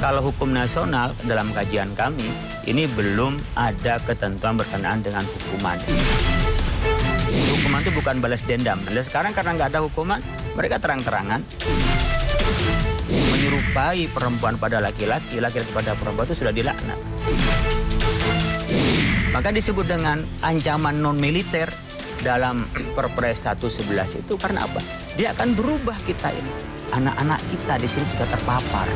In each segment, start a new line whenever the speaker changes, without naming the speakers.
Kalau hukum nasional dalam kajian kami, ini belum ada ketentuan berkenaan dengan hukuman. Hukuman itu bukan balas dendam. Dan sekarang karena nggak ada hukuman, mereka terang-terangan menyerupai perempuan pada laki-laki, laki-laki pada perempuan itu sudah dilaknat. Maka disebut dengan ancaman non-militer dalam Perpres 111 itu karena apa? Dia akan berubah kita ini. Anak-anak kita di sini sudah terpapar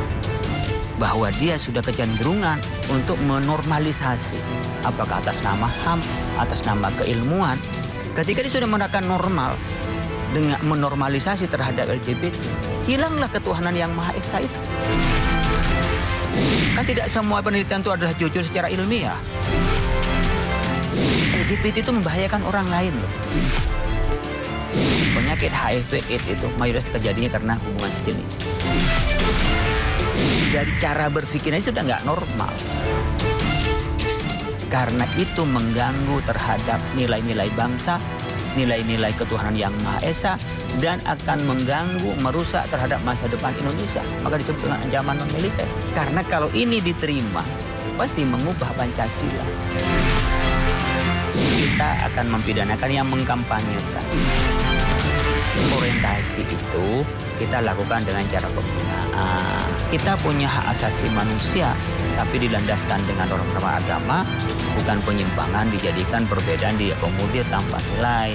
bahwa dia sudah kecenderungan untuk menormalisasi. Apakah atas nama HAM, atas nama keilmuan. Ketika dia sudah menggunakan normal dengan menormalisasi terhadap LGBT, hilanglah ketuhanan yang Maha Esa itu. Kan tidak semua penelitian itu adalah jujur secara ilmiah. LGBT itu membahayakan orang lain loh. Penyakit HIV/AIDS itu mayoritas kejadiannya karena hubungan sejenis. Dari cara berpikirnya sudah nggak normal. Karena itu mengganggu terhadap nilai-nilai bangsa, nilai-nilai ketuhanan yang Maha Esa, dan akan mengganggu, merusak terhadap masa depan Indonesia. Maka disebut dengan ancaman non-militer. Karena kalau ini diterima, pasti mengubah Pancasila. Kita akan mempidanakan yang mengkampanyekan. Orientasi itu kita lakukan dengan cara pembinaan. Kita punya hak asasi manusia, tapi dilandaskan dengan norma agama, bukan penyimpangan dijadikan perbedaan diakomodir tanpa nilai.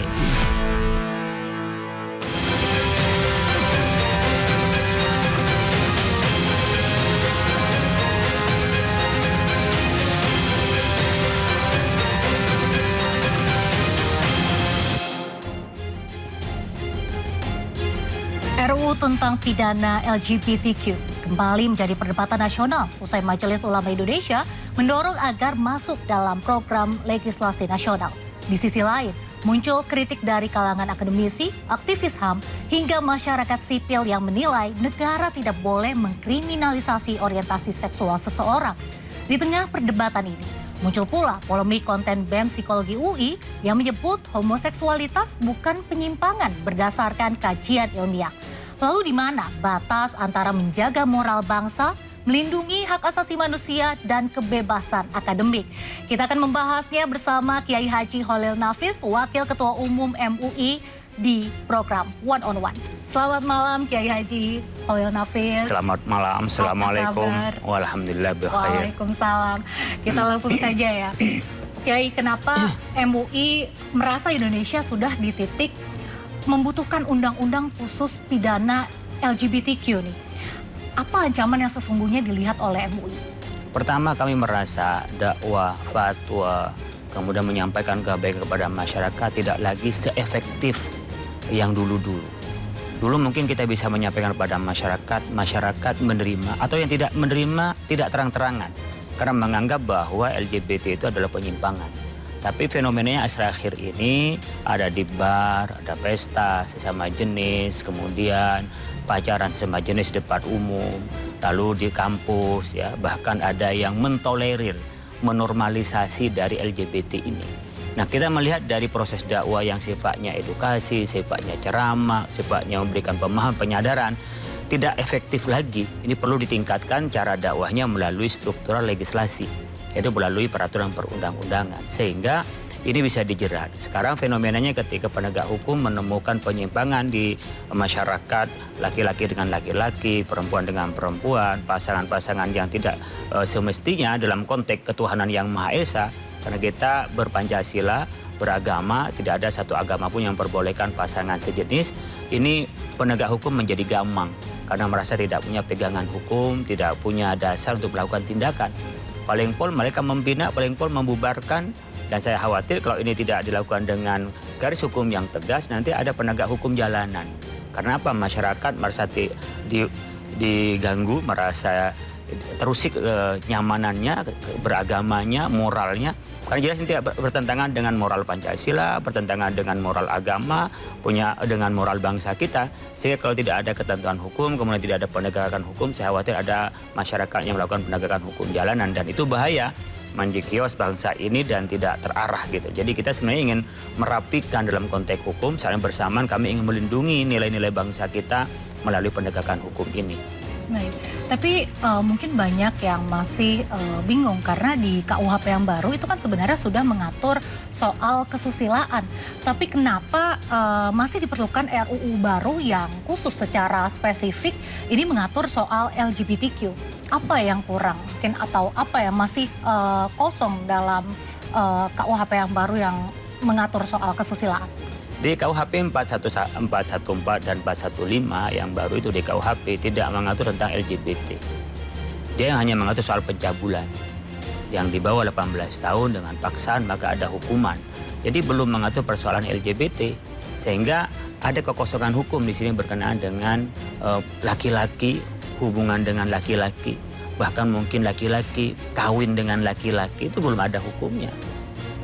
RUU tentang pidana LGBTQ kembali menjadi perdebatan nasional usai Majelis Ulama Indonesia mendorong agar masuk dalam program legislasi nasional. Di sisi lain, muncul kritik dari kalangan akademisi, aktivis HAM, hingga masyarakat sipil yang menilai negara tidak boleh mengkriminalisasi orientasi seksual seseorang. Di tengah perdebatan ini, muncul pula polemik konten BEM Psikologi UI yang menyebut homoseksualitas bukan penyimpangan berdasarkan kajian ilmiah. Lalu di mana batas antara menjaga moral bangsa, melindungi hak asasi manusia, dan kebebasan akademik? Kita akan membahasnya bersama Kiai Haji Holil Nafis, Wakil Ketua Umum MUI di program One on One. Selamat malam Kiai Haji Holil Nafis.
Selamat malam, Assalamualaikum. Walhamdulillah bikhair.
Waalaikumsalam. Kita langsung saja ya. Kiai, kenapa MUI merasa Indonesia sudah di titik membutuhkan undang-undang khusus pidana LGBTQ nih? Apa ancaman yang sesungguhnya dilihat oleh MUI?
Pertama, kami merasa dakwah, fatwa, kemudian menyampaikan kebaikan kepada masyarakat tidak lagi seefektif yang dulu-dulu. Dulu mungkin kita bisa menyampaikan kepada masyarakat menerima, atau yang tidak menerima tidak terang-terangan. Karena menganggap bahwa LGBT itu adalah penyimpangan. Tapi fenomenanya akhir-akhir ini ada di bar, ada pesta sesama jenis, kemudian pacaran sesama jenis di depan umum, lalu di kampus, ya bahkan ada yang mentolerir, menormalisasi dari LGBT ini. Nah, kita melihat dari proses dakwah yang sifatnya edukasi, sifatnya ceramah, sifatnya memberikan pemahaman, penyadaran, tidak efektif lagi. Ini perlu ditingkatkan cara dakwahnya melalui struktural legislasi, yaitu melalui peraturan perundang-undangan, sehingga ini bisa dijerat. Sekarang fenomenanya ketika penegak hukum menemukan penyimpangan di masyarakat, laki-laki dengan laki-laki, perempuan dengan perempuan, pasangan-pasangan yang tidak semestinya dalam konteks ketuhanan yang Maha Esa, karena kita berpancasila, beragama, tidak ada satu agama pun yang memperbolehkan pasangan sejenis. Ini penegak hukum menjadi gamang karena merasa tidak punya pegangan hukum, tidak punya dasar untuk melakukan tindakan. Paling pol mereka membina, paling pol membubarkan, dan saya khawatir kalau ini tidak dilakukan dengan garis hukum yang tegas, nanti ada penegak hukum jalanan. Karena apa? Masyarakat merasa diganggu, merasa terusik nyamanannya, beragamanya, moralnya. Karena jelas ini tidak bertentangan dengan moral Pancasila, bertentangan dengan moral agama, dengan moral bangsa kita. Sehingga kalau tidak ada ketentuan hukum, kemudian tidak ada penegakan hukum, saya khawatir ada masyarakat yang melakukan penegakan hukum jalanan. Dan itu bahaya, menjekios bangsa ini dan tidak terarah gitu. Jadi kita sebenarnya ingin merapikan dalam konteks hukum, saling bersamaan kami ingin melindungi nilai-nilai bangsa kita melalui penegakan hukum ini.
Baik, tapi mungkin banyak yang masih bingung karena di KUHP yang baru itu kan sebenarnya sudah mengatur soal kesusilaan. Tapi kenapa masih diperlukan RUU baru yang khusus secara spesifik ini mengatur soal LGBTQ? Apa yang kurang mungkin atau apa yang masih kosong dalam KUHP yang baru yang mengatur soal kesusilaan?
Di KUHP 414 dan 415 yang baru itu di KUHP tidak mengatur tentang LGBT. Dia hanya mengatur soal pencabulan. Yang di bawah 18 tahun dengan paksaan maka ada hukuman. Jadi belum mengatur persoalan LGBT sehingga ada kekosongan hukum di sini berkenaan dengan laki-laki, hubungan dengan laki-laki. Bahkan mungkin laki-laki kawin dengan laki-laki itu belum ada hukumnya.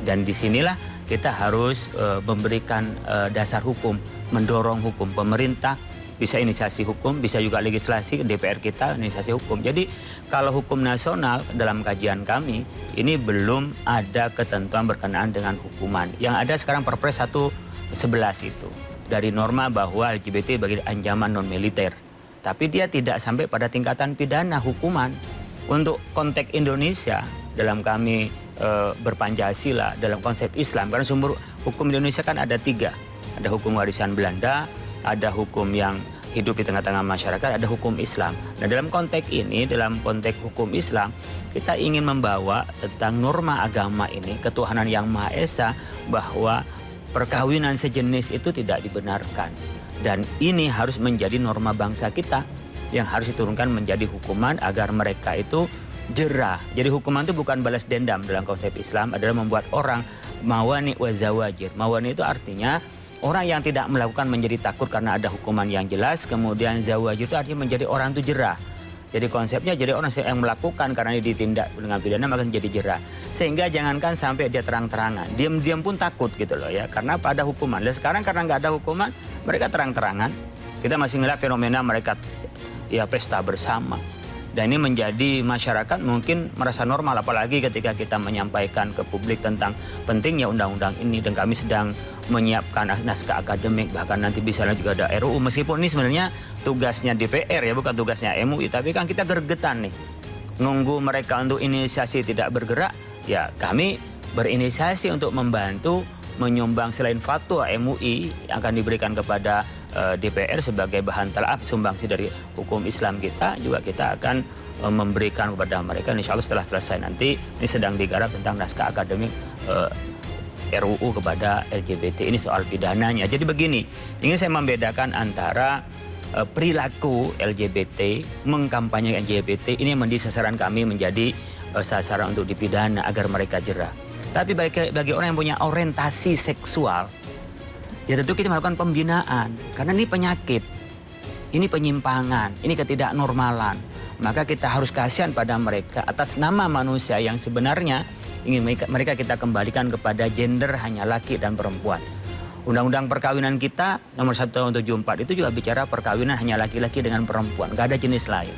Dan disinilah kita harus memberikan dasar hukum, mendorong hukum. Pemerintah bisa inisiasi hukum, bisa juga legislasi, DPR kita inisiasi hukum. Jadi kalau hukum nasional dalam kajian kami, ini belum ada ketentuan berkenaan dengan hukuman. Yang ada sekarang Perpres 111 itu. Dari norma bahwa LGBT bagi ancaman non-militer. Tapi dia tidak sampai pada tingkatan pidana hukuman. Untuk konteks Indonesia, dalam kami berpancasila dalam konsep Islam, karena sumber hukum Indonesia kan ada 3, ada hukum warisan Belanda, ada hukum yang hidup di tengah-tengah masyarakat, ada hukum Islam. Nah dalam konteks ini, dalam konteks hukum Islam, kita ingin membawa tentang norma agama ini, ketuhanan yang Maha Esa, bahwa perkawinan sejenis itu tidak dibenarkan. Dan ini harus menjadi norma bangsa kita yang harus diturunkan menjadi hukuman agar mereka itu jerah. Jadi hukuman itu bukan balas dendam dalam konsep Islam, adalah membuat orang mawani wa zawajir. Mawani itu artinya orang yang tidak melakukan menjadi takut karena ada hukuman yang jelas. Kemudian zawajir itu artinya menjadi orang itu jerah. Jadi konsepnya jadi orang yang melakukan karena ditindak dengan pidana maka menjadi jerah. Sehingga jangankan sampai dia terang-terangan, diam-diam pun takut gitu loh ya. Karena pada hukuman. Dan sekarang karena nggak ada hukuman, mereka terang-terangan. Kita masih ngeliat fenomena mereka ya pesta bersama. Dan ini menjadi masyarakat mungkin merasa normal, apalagi ketika kita menyampaikan ke publik tentang pentingnya undang-undang ini. Dan kami sedang menyiapkan naskah akademik, bahkan nanti bisa juga ada RUU. Meskipun ini sebenarnya tugasnya DPR ya, bukan tugasnya MUI. Tapi kan kita gergetan nih, nunggu mereka untuk inisiasi tidak bergerak. Ya kami berinisiasi untuk membantu menyumbang selain fatwa MUI yang akan diberikan kepada DPR sebagai bahan telaah sumbangsi dari hukum Islam kita, juga kita akan memberikan kepada mereka. Insya Allah setelah selesai nanti, ini sedang digarap tentang naskah akademik RUU kepada LGBT, ini soal pidananya. Jadi begini, ingin saya membedakan antara perilaku LGBT, mengkampanye LGBT, ini yang menjadi sasaran kami, menjadi sasaran untuk dipidana agar mereka jerah. Tapi bagi orang yang punya orientasi seksual, ya tentu kita melakukan pembinaan, karena ini penyakit, ini penyimpangan, ini ketidaknormalan. Maka kita harus kasihan pada mereka atas nama manusia yang sebenarnya ingin mereka kita kembalikan kepada gender hanya laki dan perempuan. Undang-undang perkawinan kita nomor 1 tahun 74 itu juga bicara perkawinan hanya laki-laki dengan perempuan, gak ada jenis lain.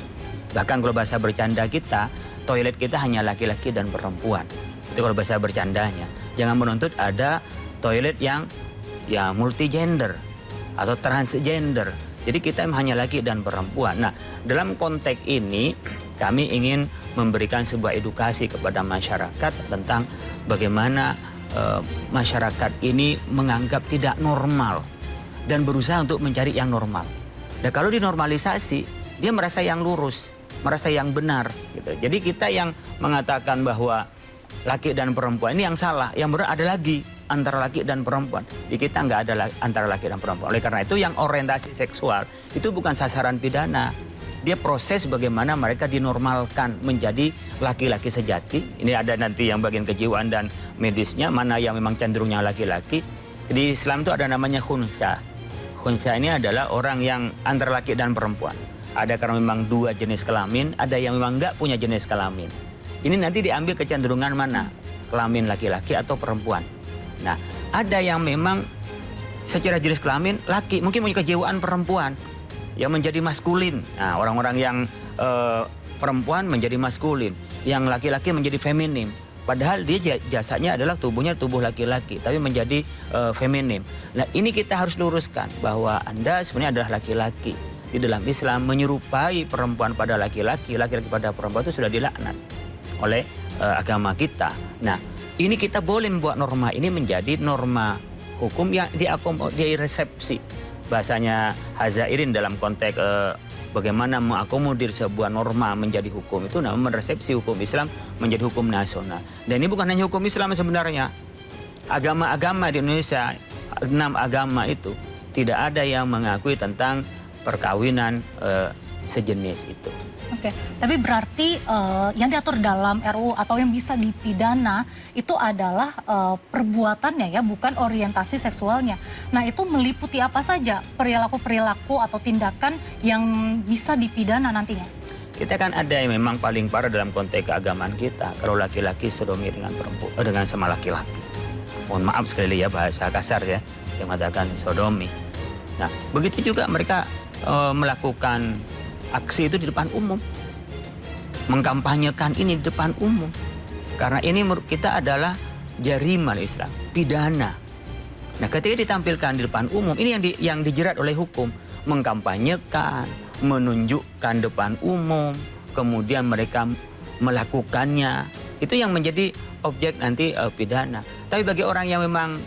Bahkan kalau bahasa bercanda kita, toilet kita hanya laki-laki dan perempuan. Itu kalau bahasa bercandanya. Jangan menuntut ada toilet yang ya multigender atau transgender. Jadi kita hanya laki dan perempuan. Nah, dalam konteks ini kami ingin memberikan sebuah edukasi kepada masyarakat tentang bagaimana masyarakat ini menganggap tidak normal dan berusaha untuk mencari yang normal. Dan kalau dinormalisasi, dia merasa yang lurus, merasa yang benar gitu. Jadi kita yang mengatakan bahwa laki dan perempuan ini yang salah, yang benar ada lagi antara laki dan perempuan. Di kita nggak ada antara laki dan perempuan. Oleh karena itu yang orientasi seksual itu bukan sasaran pidana. Dia proses bagaimana mereka dinormalkan menjadi laki-laki sejati. Ini ada nanti yang bagian kejiwaan dan medisnya, mana yang memang cenderungnya laki-laki. Di Islam itu ada namanya khunsa. Khunsa ini adalah orang yang antara laki dan perempuan. Ada karena memang 2 jenis kelamin, ada yang memang nggak punya jenis kelamin. Ini nanti diambil kecenderungan mana? Kelamin laki-laki atau perempuan. Nah, ada yang memang secara jenis kelamin laki, mungkin punya kejiwaan perempuan yang menjadi maskulin. Nah, orang-orang yang perempuan menjadi maskulin, yang laki-laki menjadi feminim. Padahal dia jasanya adalah tubuhnya tubuh laki-laki, tapi menjadi feminim. Nah, ini kita harus luruskan bahwa Anda sebenarnya adalah laki-laki. di dalam Islam menyerupai perempuan pada laki-laki, laki-laki pada perempuan itu sudah dilaknat oleh agama kita. Nah, ini kita boleh membuat norma ini menjadi norma hukum yang diresepsi. Bahasanya Hazairin dalam konteks bagaimana mengakomodir sebuah norma menjadi hukum itu namanya meresepsi hukum Islam menjadi hukum nasional. Dan ini bukan hanya hukum Islam sebenarnya. Agama-agama di Indonesia, 6 agama itu tidak ada yang mengakui tentang perkawinan sejenis itu.
Oke, tapi berarti yang diatur dalam RUU atau yang bisa dipidana itu adalah perbuatannya ya, bukan orientasi seksualnya. Nah, itu meliputi apa saja perilaku-perilaku atau tindakan yang bisa dipidana nantinya?
Kita kan ada yang memang paling parah dalam konteks keagamaan kita. Kalau laki-laki sodomi dengan perempuan, dengan sama laki-laki. Mohon maaf sekali ya bahasa kasar ya, saya mengatakan sodomi. Nah, begitu juga mereka melakukan aksi itu di depan umum, mengkampanyekan ini di depan umum, karena ini menurut kita adalah jariman Islam, pidana. Nah, ketika ditampilkan di depan umum, ini yang dijerat oleh hukum, mengkampanyekan, menunjukkan depan umum, kemudian mereka melakukannya, itu yang menjadi objek nanti pidana. Tapi bagi orang yang memang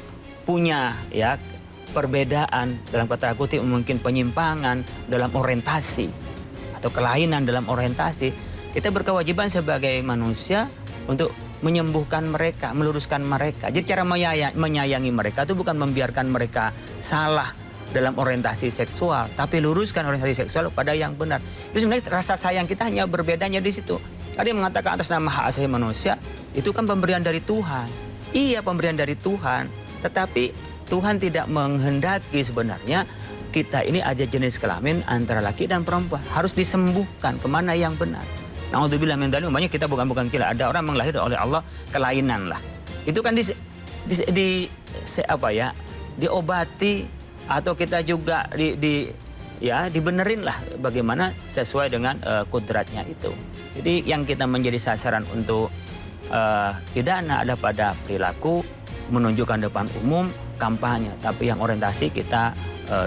punya ya perbedaan dalam kata kutip, mungkin penyimpangan dalam orientasi atau kelainan dalam orientasi, kita berkewajiban sebagai manusia untuk menyembuhkan mereka, meluruskan mereka. Jadi cara menyayangi mereka itu bukan membiarkan mereka salah dalam orientasi seksual, tapi luruskan orientasi seksual pada yang benar. Itu sebenarnya rasa sayang kita hanya berbedanya di situ. Ada yang mengatakan atas nama hak asasi manusia, itu kan pemberian dari Tuhan. Iya, pemberian dari Tuhan, tetapi Tuhan tidak menghendaki sebenarnya kita ini ada jenis kelamin antara laki dan perempuan. Harus disembuhkan kemana yang benar. Na'udzubillah min dzalik, umpamanya kita bukan gila. Ada orang menglahir oleh Allah kelainan lah. Itu kan diobati atau kita juga dibenerin lah bagaimana sesuai dengan kodratnya itu. Jadi yang kita menjadi sasaran untuk pidana ada pada perilaku, menunjukkan depan umum, kampanye. Tapi yang orientasi kita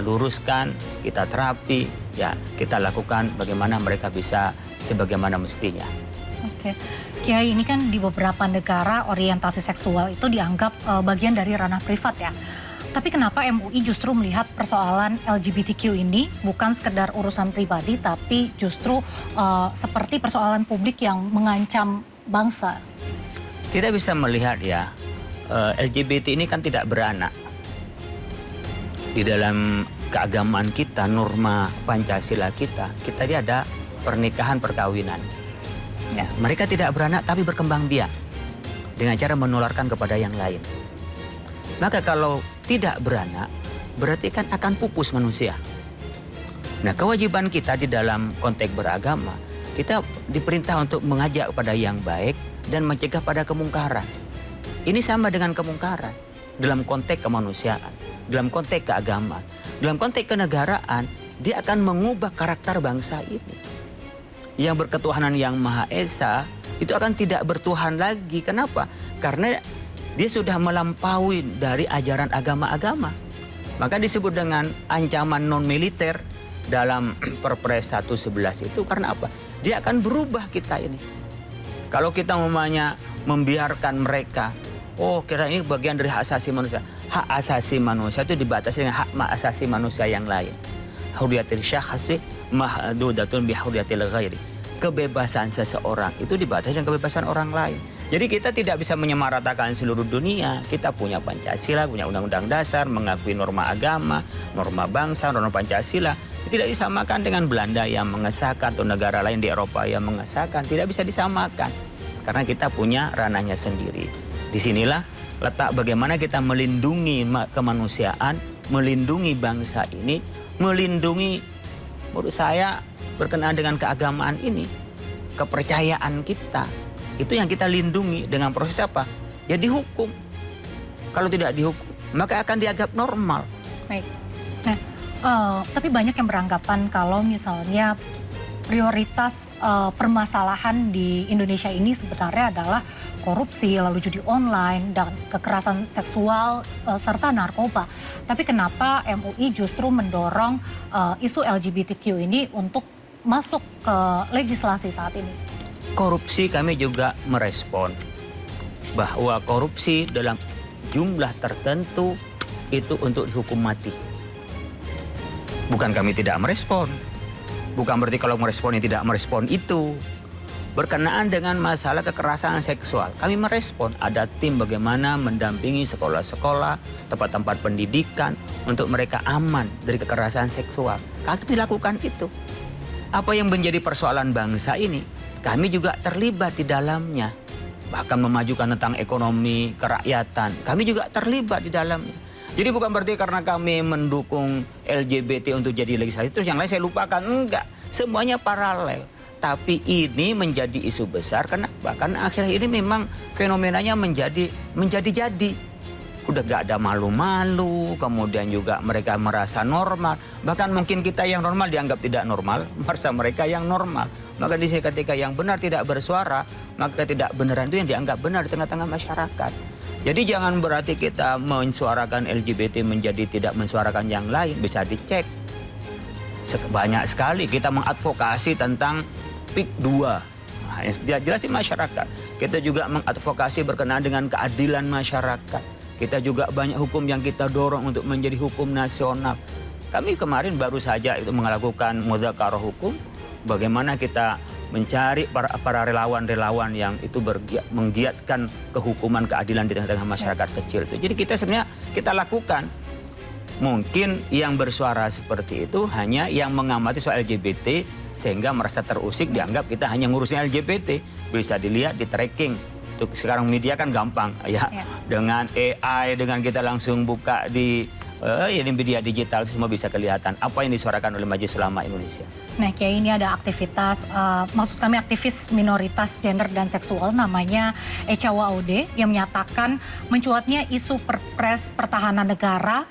luruskan, kita terapi, ya kita lakukan bagaimana mereka bisa sebagaimana mestinya.
Oke, Kiai, ini kan di beberapa negara orientasi seksual itu dianggap bagian dari ranah privat ya. Tapi kenapa MUI justru melihat persoalan LGBTQ ini bukan sekedar urusan pribadi, tapi justru seperti persoalan publik yang mengancam bangsa?
Kita bisa melihat ya, LGBT ini kan tidak beranak. Di dalam keagamaan kita, norma Pancasila kita dia ada pernikahan perkawinan. Ya, mereka tidak beranak tapi berkembang biak dengan cara menularkan kepada yang lain. Maka kalau tidak beranak, berarti kan akan pupus manusia. Nah, kewajiban kita di dalam konteks beragama, kita diperintah untuk mengajak kepada yang baik dan mencegah pada kemungkaran. Ini sama dengan kemungkaran dalam konteks kemanusiaan, dalam konteks keagamaan, dalam konteks kenegaraan, dia akan mengubah karakter bangsa ini. Yang berketuhanan yang Maha Esa itu akan tidak bertuhan lagi. Kenapa? Karena dia sudah melampaui dari ajaran agama-agama. Maka disebut dengan ancaman non-militer dalam Perpres 111 itu karena apa? Dia akan berubah kita ini. Kalau kita membiarkan mereka, oh kira ini bagian dari hak asasi manusia. Hak asasi manusia itu dibatasi dengan hak asasi manusia yang lain. Hurriyatil syakhsi mahdudatun bihurriyatil ghairi. Kebebasan seseorang itu dibatasi dengan kebebasan orang lain. Jadi kita tidak bisa menyamaratakan seluruh dunia. Kita punya Pancasila, punya Undang-Undang Dasar, mengakui norma agama, norma bangsa, norma Pancasila. Tidak disamakan dengan Belanda yang mengesahkan atau negara lain di Eropa yang mengesahkan. Tidak bisa disamakan. Karena kita punya ranahnya sendiri. Disinilah letak bagaimana kita melindungi kemanusiaan, melindungi bangsa ini, melindungi, menurut saya berkenaan dengan keagamaan ini, kepercayaan kita. Itu yang kita lindungi dengan proses apa? Ya dihukum. Kalau tidak dihukum, maka akan dianggap normal.
Baik. Nah, tapi banyak yang beranggapan kalau misalnya prioritas permasalahan di Indonesia ini sebenarnya adalah korupsi, lalu judi online, dan kekerasan seksual serta narkoba. Tapi kenapa MUI justru mendorong isu LGBTQ ini untuk masuk ke legislasi saat ini?
Korupsi kami juga merespon bahwa korupsi dalam jumlah tertentu itu untuk dihukum mati. Bukan kami tidak merespon. Bukan berarti kalau merespon tidak merespon itu. Berkenaan dengan masalah kekerasan seksual, kami merespon. Ada tim bagaimana mendampingi sekolah-sekolah, tempat-tempat pendidikan untuk mereka aman dari kekerasan seksual. Kami lakukan itu. Apa yang menjadi persoalan bangsa ini, kami juga terlibat di dalamnya. Bahkan memajukan tentang ekonomi, kerakyatan, kami juga terlibat di dalamnya. Jadi bukan berarti karena kami mendukung LGBT untuk jadi legislasi, terus yang lain saya lupakan. Enggak, semuanya paralel. Tapi ini menjadi isu besar karena akhirnya ini memang fenomenanya menjadi-jadi. Udah gak ada malu-malu, kemudian juga mereka merasa normal. Bahkan mungkin kita yang normal dianggap tidak normal, merasa mereka yang normal. Maka di sini ketika yang benar tidak bersuara, maka tidak beneran itu yang dianggap benar di tengah-tengah masyarakat. Jadi jangan berarti kita mensuarakan LGBT menjadi tidak mensuarakan yang lain, bisa dicek. Banyak sekali kita mengadvokasi tentang PIK 2. Nah, yang jelas di masyarakat. Kita juga mengadvokasi berkenaan dengan keadilan masyarakat. Kita juga banyak hukum yang kita dorong untuk menjadi hukum nasional. Kami kemarin baru saja itu melakukan mudzakarah hukum. Bagaimana kita mencari para relawan-relawan yang itu menggiatkan kehukuman keadilan di tengah-tengah masyarakat kecil itu. Jadi kita sebenarnya kita lakukan. Mungkin yang bersuara seperti itu hanya yang mengamati soal LGBT sehingga merasa terusik dianggap kita hanya ngurusin LGBT. Bisa dilihat di tracking. Untuk sekarang media kan gampang ya. Dengan AI, dengan kita langsung buka di media digital semua bisa kelihatan apa yang disuarakan oleh Majelis Ulama Indonesia.
Nah, Kiai, ini ada aktivitas, maksud kami aktivis minoritas gender dan seksual namanya Ecawa Aude yang menyatakan mencuatnya isu Perpres Pertahanan Negara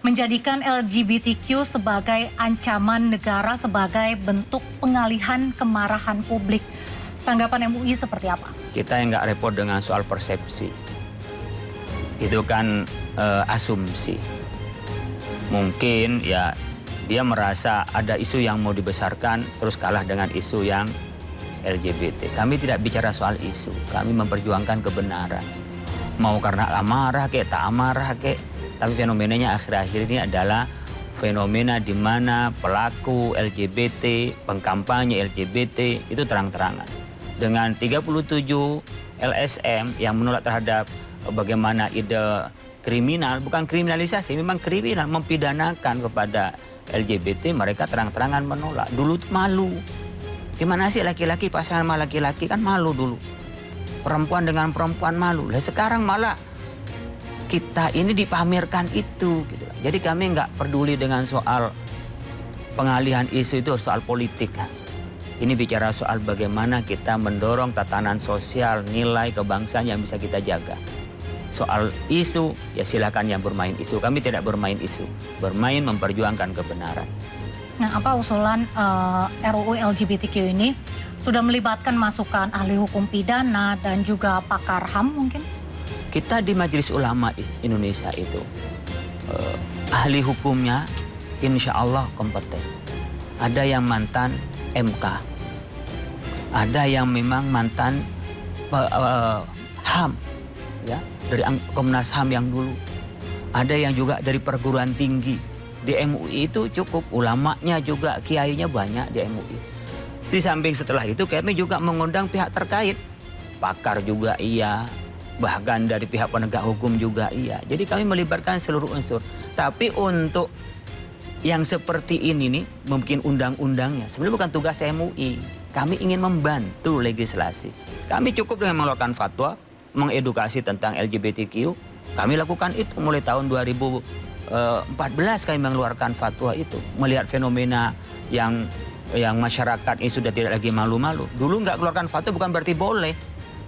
menjadikan LGBTQ sebagai ancaman negara sebagai bentuk pengalihan kemarahan publik. Tanggapan MUI seperti apa?
Kita yang nggak repot dengan soal persepsi. Itu kan asumsi. Mungkin ya dia merasa ada isu yang mau dibesarkan terus kalah dengan isu yang LGBT. Kami tidak bicara soal isu, kami memperjuangkan kebenaran. Mau karena amarah kek, tak amarah kek. Tapi fenomenanya akhir-akhir ini adalah fenomena di mana pelaku LGBT, pengkampanye LGBT itu terang-terangan. Dengan 37 LSM yang menolak terhadap bagaimana ide kriminal, bukan kriminalisasi, memang kriminal, mempidanakan kepada LGBT, mereka terang-terangan menolak. Dulu malu. Gimana sih laki-laki pasangan sama laki-laki kan malu dulu. Perempuan dengan perempuan malu. Lah sekarang malah kita ini dipamerkan itu. Gitu. Jadi kami nggak peduli dengan soal pengalihan isu itu soal politik. Ini bicara soal bagaimana kita mendorong tatanan sosial, nilai kebangsaan yang bisa kita jaga. Soal isu, ya silakan yang bermain isu. Kami tidak bermain isu, bermain memperjuangkan kebenaran.
Nah, apa usulan RUU LGBTQ ini sudah melibatkan masukan ahli hukum pidana dan juga pakar HAM mungkin?
Kita di Majelis Ulama Indonesia itu, ahli hukumnya insya Allah kompeten. Ada yang mantan MK, ada yang memang mantan HAM, ya, dari Komnas HAM yang dulu. Ada yang juga dari perguruan tinggi. Di MUI itu cukup, ulamanya juga, kiainya banyak di MUI. Di samping setelah itu kami juga mengundang pihak terkait. Pakar juga iya, bahkan dari pihak penegak hukum juga iya. Jadi kami melibatkan seluruh unsur. Tapi untuk yang seperti ini nih, mungkin undang-undangnya sebenarnya bukan tugas MUI. Kami ingin membantu legislasi. Kami cukup dengan mengeluarkan fatwa, mengedukasi tentang LGBTQ. Kami lakukan itu mulai tahun 2014 kami mengeluarkan fatwa itu. Melihat fenomena yang masyarakat ini sudah tidak lagi malu-malu. Dulu nggak keluarkan fatwa bukan berarti boleh.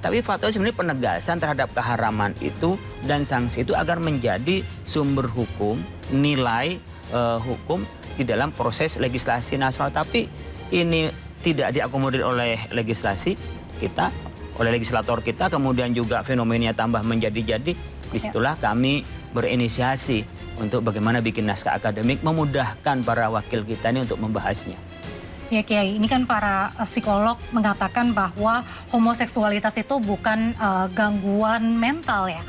Tapi fatwa sebenarnya penegasan terhadap keharaman itu dan sanksi itu agar menjadi sumber hukum, nilai hukum di dalam proses legislasi nasional. Tapi ini tidak diakomodir oleh legislasi kita, oleh legislator kita, kemudian juga fenomenanya tambah menjadi-jadi, disitulah kami berinisiasi untuk bagaimana bikin naskah akademik memudahkan para wakil kita ini untuk membahasnya.
Ya Kiai, ini kan para psikolog mengatakan bahwa homoseksualitas itu bukan gangguan mental ya.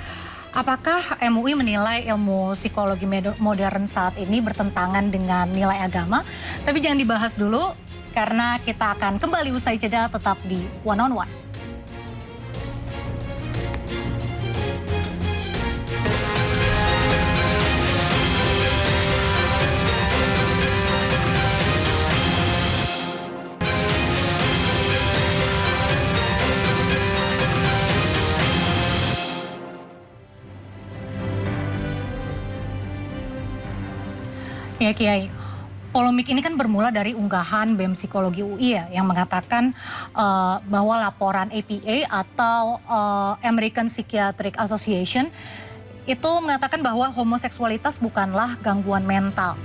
Apakah MUI menilai ilmu psikologi modern saat ini bertentangan dengan nilai agama? Tapi jangan dibahas dulu karena kita akan kembali usai jeda tetap di One on One. Ya Kiai, polemik ini kan bermula dari unggahan BEM Psikologi UI ya, yang mengatakan bahwa laporan APA atau American Psychiatric Association itu mengatakan bahwa homoseksualitas bukanlah gangguan mental.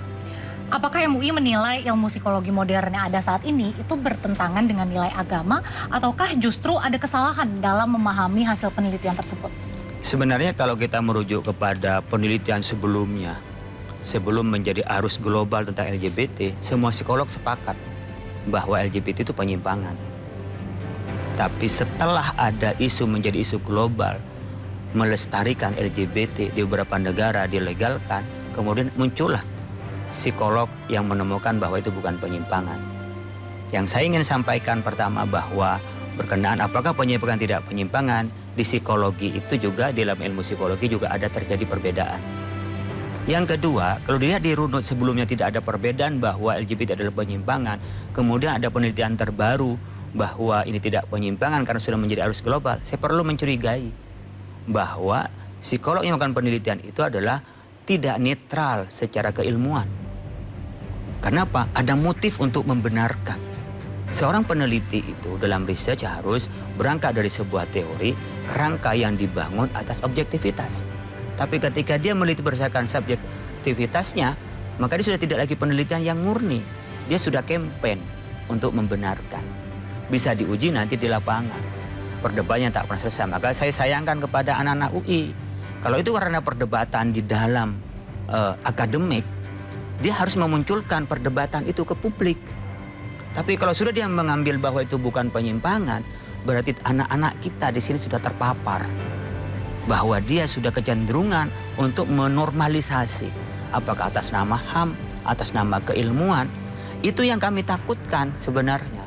Apakah MUI menilai ilmu psikologi modern yang ada saat ini itu bertentangan dengan nilai agama, ataukah justru ada kesalahan dalam memahami hasil penelitian tersebut?
Sebenarnya kalau kita merujuk kepada penelitian sebelumnya, sebelum menjadi arus global tentang LGBT, semua psikolog sepakat bahwa LGBT itu penyimpangan. Tapi setelah ada isu menjadi isu global, melestarikan LGBT di beberapa negara dilegalkan, kemudian muncullah psikolog yang menemukan bahwa itu bukan penyimpangan. Yang saya ingin sampaikan pertama bahwa berkenaan apakah penyimpangan tidak penyimpangan, di psikologi itu juga, di dalam ilmu psikologi juga ada terjadi perbedaan. Yang kedua, kalau dilihat di runut sebelumnya tidak ada perbedaan bahwa LGBT adalah penyimpangan, kemudian ada penelitian terbaru bahwa ini tidak penyimpangan karena sudah menjadi arus global, saya perlu mencurigai bahwa psikolog yang melakukan penelitian itu adalah tidak netral secara keilmuan. Kenapa? Ada motif untuk membenarkan. Seorang peneliti itu dalam riset harus berangkat dari sebuah teori, kerangka yang dibangun atas objektivitas. Tapi ketika dia meneliti berdasarkan subjektivitasnya, maka dia sudah tidak lagi penelitian yang murni. Dia sudah campaign untuk membenarkan. Bisa diuji nanti di lapangan. Perdebatannya tak pernah selesai. Maka saya sayangkan kepada anak-anak UI. Kalau itu karena perdebatan di dalam akademik, dia harus memunculkan perdebatan itu ke publik. Tapi kalau sudah dia mengambil bahwa itu bukan penyimpangan, berarti anak-anak kita di sini sudah terpapar. Bahwa dia sudah kecenderungan untuk menormalisasi. Apakah atas nama HAM, atas nama keilmuan. Itu yang kami takutkan sebenarnya.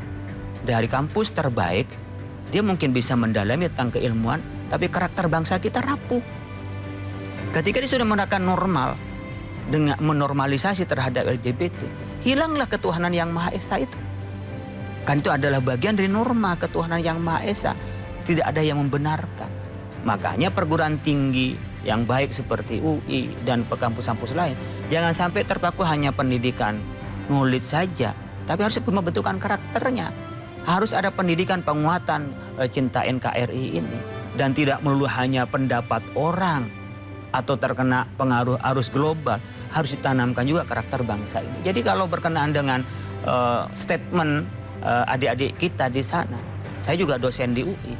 Dari kampus terbaik, dia mungkin bisa mendalami tentang keilmuan, tapi karakter bangsa kita rapuh. Ketika dia sudah menerapkan normal, dengan menormalisasi terhadap LGBT, hilanglah ketuhanan yang Maha Esa itu. Kan itu adalah bagian dari norma ketuhanan yang Maha Esa. Tidak ada yang membenarkan. Makanya perguruan tinggi yang baik seperti UI dan kampus-kampus lain jangan sampai terpaku hanya pendidikan knowledge saja, tapi harus membentukkan karakternya. Harus ada pendidikan penguatan cinta NKRI ini, dan tidak melulu hanya pendapat orang atau terkena pengaruh arus global, harus ditanamkan juga karakter bangsa ini. Jadi kalau berkenaan dengan statement adik-adik kita di sana, saya juga dosen di UI,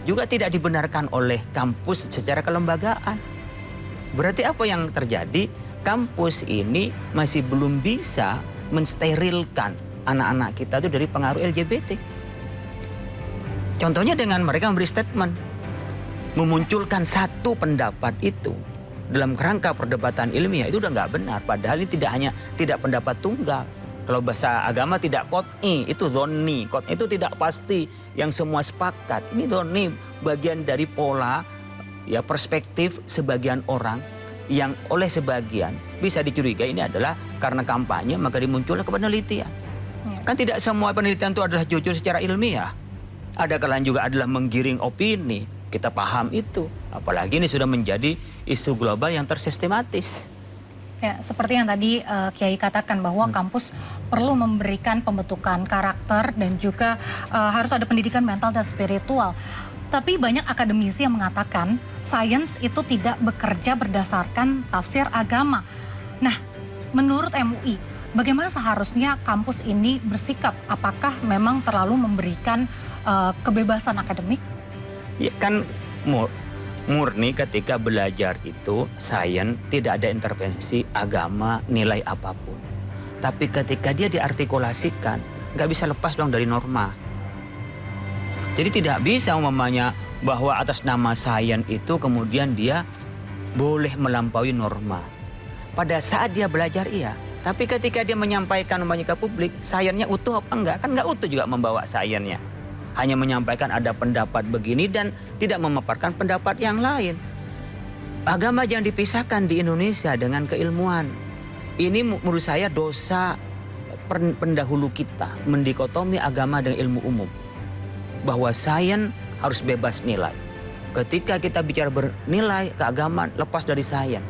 juga tidak dibenarkan oleh kampus secara kelembagaan. Berarti apa yang terjadi? Kampus ini masih belum bisa mensterilkan anak-anak kita itu dari pengaruh LGBT. Contohnya dengan mereka memberi statement, memunculkan satu pendapat itu dalam kerangka perdebatan ilmiah, itu udah nggak benar. Padahal ini tidak pendapat tunggal. Kalau bahasa agama tidak qot'i, itu dhonni. Qot'i itu tidak pasti, yang semua sepakat. Ini dhonni, bagian dari pola ya perspektif sebagian orang yang oleh sebagian bisa dicurigai ini adalah karena kampanye maka dimuncullah penelitian. Kan tidak semua penelitian itu adalah jujur secara ilmiah. Ada kalanya juga adalah menggiring opini. Kita paham itu. Apalagi ini sudah menjadi isu global yang tersistematis.
Ya, seperti yang tadi Kiai katakan bahwa kampus perlu memberikan pembentukan karakter dan juga harus ada pendidikan mental dan spiritual. Tapi banyak akademisi yang mengatakan sains itu tidak bekerja berdasarkan tafsir agama. Nah, menurut MUI, bagaimana seharusnya kampus ini bersikap? Apakah memang terlalu memberikan kebebasan akademik?
Ya kan murni ketika belajar itu sains tidak ada intervensi agama nilai apapun. Tapi ketika dia diartikulasikan nggak bisa lepas dong dari norma. Jadi tidak bisa umpamanya bahwa atas nama sains itu kemudian dia boleh melampaui norma. Pada saat dia belajar iya, tapi ketika dia menyampaikan umpamanya ke publik, sainsnya utuh apa enggak? Kan enggak utuh juga membawa sainsnya. Hanya menyampaikan ada pendapat begini dan tidak memaparkan pendapat yang lain. Agama jangan dipisahkan di Indonesia dengan keilmuan. Ini menurut saya dosa pendahulu kita, mendikotomi agama dengan ilmu umum. Bahwa sains harus bebas nilai. Ketika kita bicara bernilai keagamaan lepas dari sains.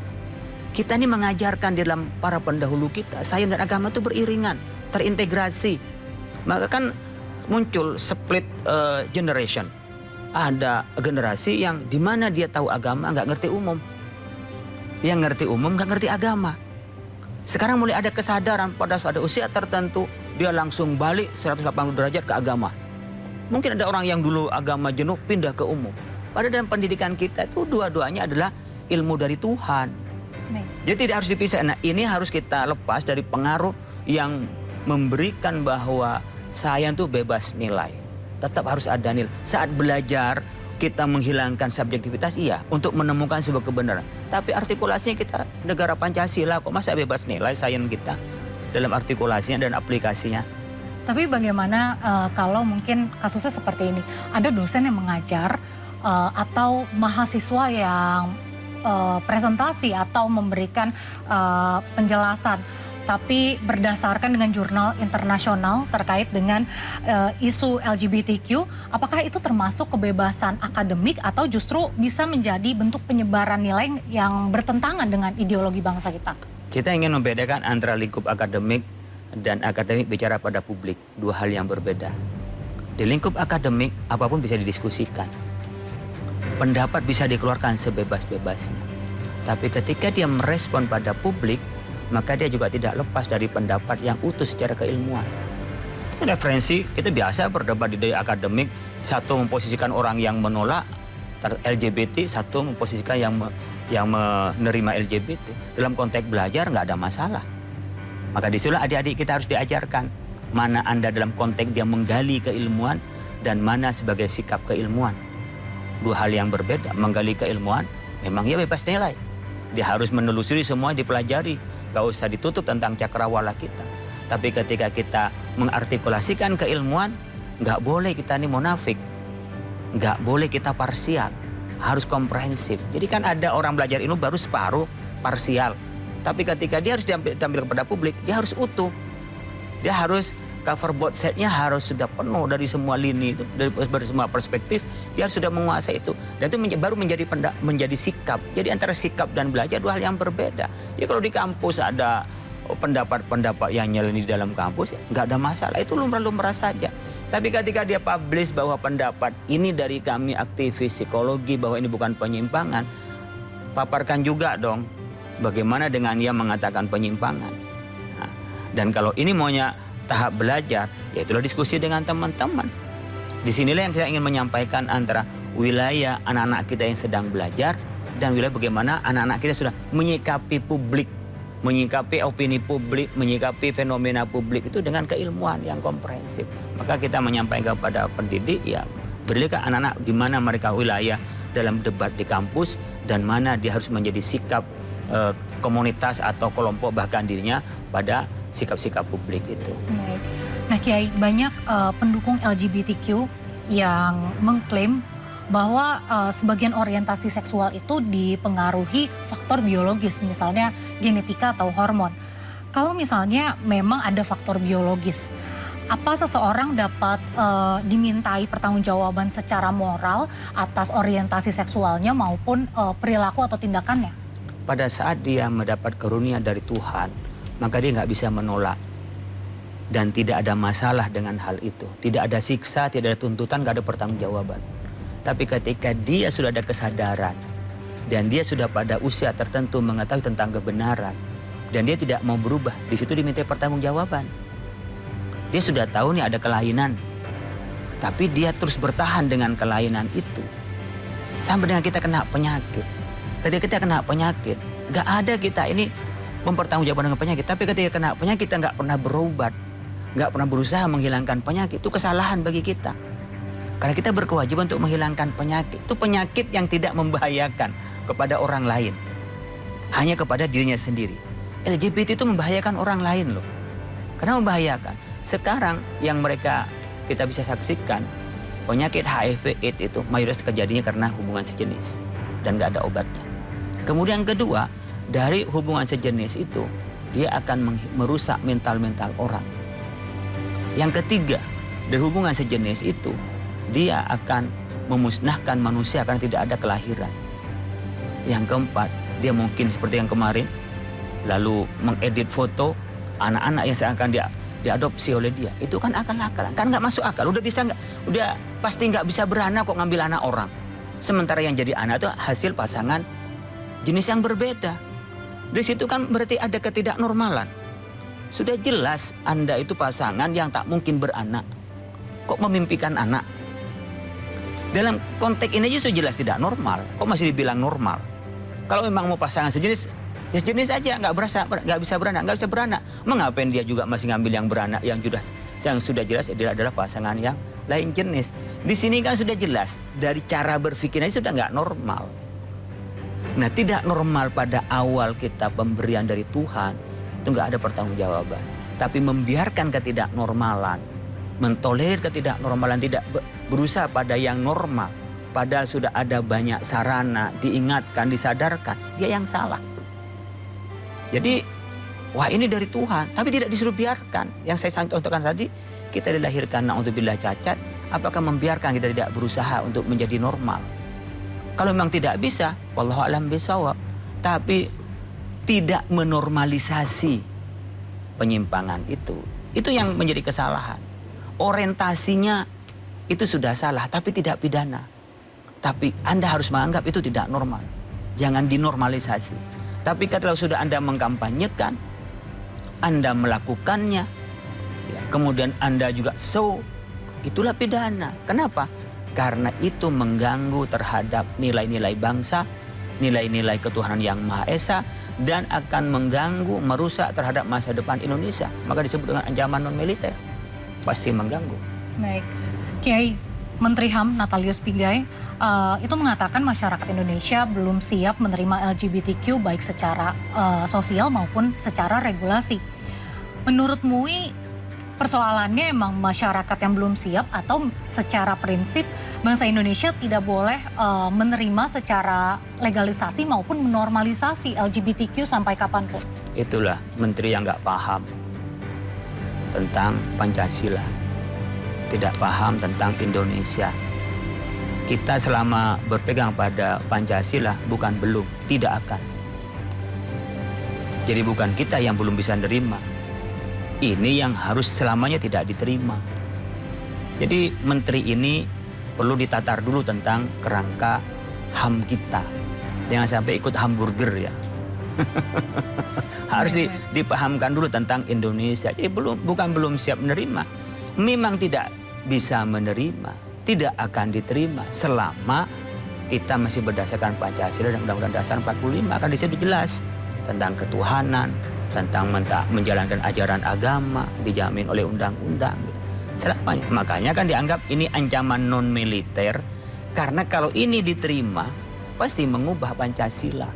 Kita ini mengajarkan di dalam para pendahulu kita, sains dan agama itu beriringan, terintegrasi. Maka kan muncul split generation. Ada generasi yang di mana dia tahu agama nggak ngerti umum. Yang ngerti umum nggak ngerti agama. Sekarang mulai ada kesadaran pada usia tertentu dia langsung balik 180 derajat ke agama. Mungkin ada orang yang dulu agama jenuh pindah ke umum. Padahal dalam pendidikan kita itu dua-duanya adalah ilmu dari Tuhan. Jadi tidak harus dipisah. Nah ini harus kita lepas dari pengaruh yang memberikan bahwa sains itu bebas nilai. Tetap harus ada nilai. Saat belajar kita menghilangkan subjektivitas iya untuk menemukan sebuah kebenaran. Tapi artikulasinya kita negara Pancasila kok masa bebas nilai sains kita dalam artikulasinya dan aplikasinya.
Tapi bagaimana kalau mungkin kasusnya seperti ini, ada dosen yang mengajar atau mahasiswa yang presentasi atau memberikan penjelasan, tapi berdasarkan dengan jurnal internasional terkait dengan isu LGBTQ, apakah itu termasuk kebebasan akademik atau justru bisa menjadi bentuk penyebaran nilai yang bertentangan dengan ideologi bangsa kita?
Kita ingin membedakan antara lingkup akademik dan akademik bicara pada publik, dua hal yang berbeda. Di lingkup akademik, apapun bisa didiskusikan. Pendapat bisa dikeluarkan sebebas-bebasnya. Tapi ketika dia merespon pada publik, maka dia juga tidak lepas dari pendapat yang utuh secara keilmuan. Referensi, kita biasa berdebat di akademik, satu memposisikan orang yang menolak LGBT, satu memposisikan yang menerima LGBT. Dalam konteks belajar nggak ada masalah. Maka disitulah adik-adik kita harus diajarkan mana Anda dalam konteks dia menggali keilmuan dan mana sebagai sikap keilmuan. Dua hal yang berbeda. Menggali keilmuan memang ya bebas nilai. Dia harus menelusuri semua dipelajari. Gak usah ditutup tentang cakrawala kita. Tapi ketika kita mengartikulasikan keilmuan, gak boleh kita ini munafik. Gak boleh kita parsial. Harus komprehensif. Jadi kan ada orang belajar ilmu baru separuh parsial. Tapi ketika dia harus diambil kepada publik, dia harus utuh. Dia harus cover both setnya harus sudah penuh dari semua lini itu, dari semua perspektif, dia harus sudah menguasai itu. Dan itu baru menjadi sikap. Jadi antara sikap dan belajar dua hal yang berbeda. Jadi kalau di kampus ada pendapat-pendapat yang nyeleni di dalam kampus, nggak ada masalah. Itu lumrah-lumrah saja. Tapi ketika dia publish bahwa pendapat ini dari kami aktivis psikologi, bahwa ini bukan penyimpangan, paparkan juga dong. Bagaimana dengan dia mengatakan penyimpangan? Nah, dan kalau ini maunya tahap belajar, ya itulah diskusi dengan teman-teman. Disinilah yang saya ingin menyampaikan antara wilayah anak-anak kita yang sedang belajar dan wilayah bagaimana anak-anak kita sudah menyikapi publik, menyikapi opini publik, menyikapi fenomena publik itu dengan keilmuan yang komprehensif. Maka kita menyampaikan kepada pendidik, ya berilah anak-anak di mana mereka wilayah dalam debat di kampus dan mana dia harus menjadi sikap komunitas atau kelompok bahkan dirinya pada sikap-sikap publik itu.
Baik. Nah Kiai, banyak pendukung LGBTQ yang mengklaim bahwa sebagian orientasi seksual itu dipengaruhi faktor biologis, misalnya genetika atau hormon. Kalau misalnya memang ada faktor biologis, apa seseorang dapat dimintai pertanggungjawaban secara moral atas orientasi seksualnya maupun perilaku atau tindakannya?
Pada saat dia mendapat karunia dari Tuhan, maka dia nggak bisa menolak. Dan tidak ada masalah dengan hal itu. Tidak ada siksa, tidak ada tuntutan, nggak ada pertanggungjawaban. Tapi ketika dia sudah ada kesadaran, dan dia sudah pada usia tertentu mengetahui tentang kebenaran, dan dia tidak mau berubah. Di situ diminta pertanggungjawaban. Dia sudah tahu nih ada kelainan, tapi dia terus bertahan dengan kelainan itu. Sampai dengan kita kena penyakit. Ketika kita kena penyakit, nggak ada kita ini mempertanggungjawabkan dengan penyakit. Tapi ketika kena penyakit kita nggak pernah berobat, nggak pernah berusaha menghilangkan penyakit. Itu kesalahan bagi kita. Karena kita berkewajiban untuk menghilangkan penyakit. Itu penyakit yang tidak membahayakan kepada orang lain, hanya kepada dirinya sendiri. LGBT itu membahayakan orang lain loh. Karena membahayakan. Sekarang yang kita bisa saksikan, penyakit HIV AIDS itu mayoritas kejadiannya karena hubungan sejenis dan nggak ada obatnya. Kemudian kedua, dari hubungan sejenis itu dia akan merusak mental orang. Yang ketiga, dari hubungan sejenis itu dia akan memusnahkan manusia karena tidak ada kelahiran. Yang keempat, dia mungkin seperti yang kemarin lalu mengedit foto anak-anak yang seakan diadopsi oleh dia. Itu kan akal-akalan, kan nggak masuk akal. Udah pasti nggak bisa beranak kok ngambil anak orang. Sementara yang jadi anak itu hasil pasangan jenis yang berbeda. Di situ kan berarti ada ketidaknormalan. Sudah jelas Anda itu pasangan yang tak mungkin beranak. Kok memimpikan anak? Dalam konteks ini aja sudah jelas tidak normal. Kok masih dibilang normal? Kalau memang mau pasangan sejenis, ya sejenis aja, nggak bisa beranak. Mengapain dia juga masih ngambil yang beranak yang sudah jelas dia adalah pasangan yang lain jenis. Di sini kan sudah jelas dari cara berpikirnya sudah nggak normal. Nah, tidak normal pada awal kita pemberian dari Tuhan itu nggak ada pertanggungjawaban. Tapi membiarkan ketidaknormalan, mentolerir ketidaknormalan, tidak berusaha pada yang normal. Padahal sudah ada banyak sarana, diingatkan, disadarkan, dia yang salah. Jadi, wah ini dari Tuhan, tapi tidak disuruh biarkan. Yang saya contohkan tadi, kita dilahirkan na'udzubillah cacat, apakah membiarkan kita tidak berusaha untuk menjadi normal? Kalau memang tidak bisa, wallahu a'lam bishawab, tapi tidak menormalisasi penyimpangan itu. Itu yang menjadi kesalahan. Orientasinya itu sudah salah, tapi tidak pidana. Tapi Anda harus menganggap itu tidak normal. Jangan dinormalisasi. Tapi kalau sudah Anda mengkampanyekan, Anda melakukannya, ya, kemudian Anda juga itulah pidana. Kenapa? Karena itu mengganggu terhadap nilai-nilai bangsa, nilai-nilai ketuhanan yang Maha Esa, dan akan mengganggu, merusak terhadap masa depan Indonesia. Maka disebut dengan ancaman non-militer. Pasti mengganggu.
Baik, Kiai, Menteri HAM Natalius Pigai itu mengatakan masyarakat Indonesia belum siap menerima LGBTQ baik secara sosial maupun secara regulasi. Menurut MUI, persoalannya emang masyarakat yang belum siap atau secara prinsip bangsa Indonesia tidak boleh menerima secara legalisasi maupun menormalisasi LGBTQ sampai kapanpun?
Itulah menteri yang nggak paham tentang Pancasila. Tidak paham tentang Indonesia. Kita selama berpegang pada Pancasila tidak akan. Jadi bukan kita yang belum bisa nerima. Ini yang harus selamanya tidak diterima. Jadi menteri ini perlu ditatar dulu tentang kerangka HAM kita. Jangan sampai ikut hamburger ya. Harus dipahamkan dulu tentang Indonesia. Jadi bukan belum siap menerima. Memang tidak bisa menerima, tidak akan diterima selama kita masih berdasarkan Pancasila dan Undang-Undang Dasar 45. Akan disebut jelas tentang ketuhanan, tentang menjalankan ajaran agama, dijamin oleh undang-undang. Gitu. Selamanya. Makanya kan dianggap ini ancaman non-militer, karena kalau ini diterima, pasti mengubah Pancasila,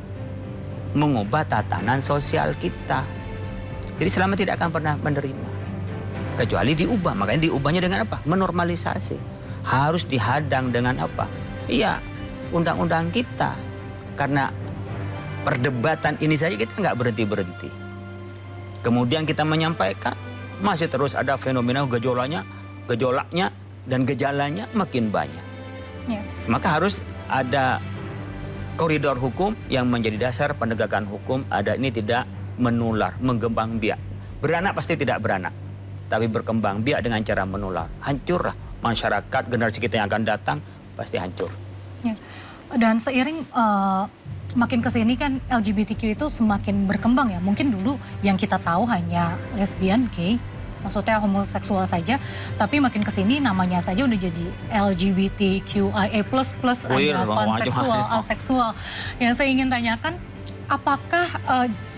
mengubah tatanan sosial kita. Jadi selama tidak akan pernah menerima. Kecuali diubah, makanya diubahnya dengan apa? Menormalisasi. Harus dihadang dengan apa? Iya, undang-undang kita. Karena perdebatan ini saja kita nggak berhenti-berhenti. Kemudian kita menyampaikan, masih terus ada fenomena gejolaknya dan gejalanya makin banyak. Ya. Maka harus ada koridor hukum yang menjadi dasar penegakan hukum. Ada ini tidak menular, mengembang biak. Beranak pasti tidak beranak. Tapi berkembang biak dengan cara menular. Hancurlah masyarakat, generasi kita yang akan datang pasti hancur.
Ya. Dan seiring makin kesini kan LGBTQ itu semakin berkembang ya. Mungkin dulu yang kita tahu hanya lesbian, gay, maksudnya homoseksual saja. Tapi makin kesini namanya saja udah jadi LGBTQIA++,
Queer,
ada panseksual, aseksual. Yang saya ingin tanyakan, apakah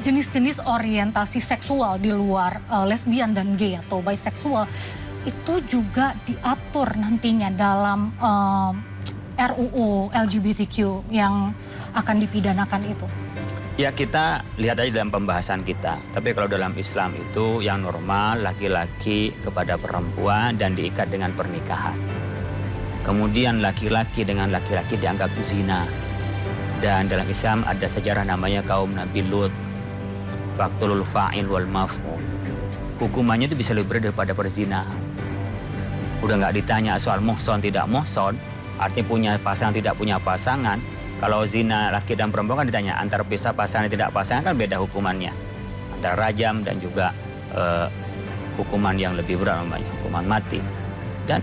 jenis-jenis orientasi seksual di luar lesbian dan gay atau biseksual itu juga diatur nantinya dalam RUU LGBTQ yang akan dipidanakan itu?
Ya kita lihat aja dalam pembahasan kita. Tapi kalau dalam Islam itu yang normal laki-laki kepada perempuan dan diikat dengan pernikahan. Kemudian laki-laki dengan laki-laki dianggap zina. Dan dalam Islam ada sejarah namanya kaum Nabi Lut. Faktulul fa'il wal maf'ul. Hukumannya itu bisa lebih berat daripada perzinahan. Udah nggak ditanya soal muhson tidak muhson, artinya punya pasangan tidak punya pasangan. Kalau zina laki dan perempuan kan ditanya antara bisa pasangan tidak pasangan kan beda hukumannya. Antara rajam dan juga hukuman yang lebih berat namanya hukuman mati. Dan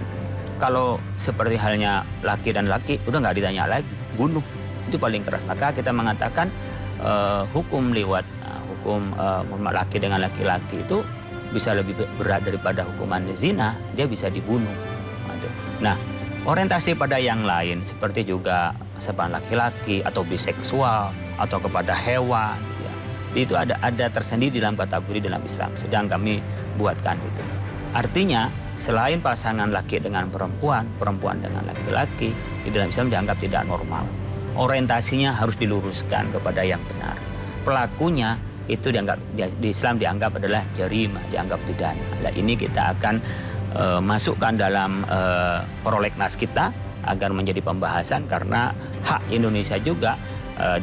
kalau seperti halnya laki dan laki udah nggak ditanya lagi, bunuh itu paling keras. Maka kita mengatakan hukum liwat, hukum laki dengan laki-laki itu bisa lebih berat daripada hukuman zina, dia bisa dibunuh. Nah, orientasi pada yang lain seperti juga sepan laki-laki atau biseksual atau kepada hewan, ya, itu ada tersendiri dalam kategori dalam Islam. Sedang kami buatkan itu. Artinya selain pasangan laki dengan perempuan, perempuan dengan laki-laki di dalam Islam dianggap tidak normal. Orientasinya harus diluruskan kepada yang benar. Pelakunya itu dianggap di Islam dianggap adalah jarimah, dianggap pidana. Nah, ini kita akan masukkan dalam prolegnas kita agar menjadi pembahasan karena hak Indonesia juga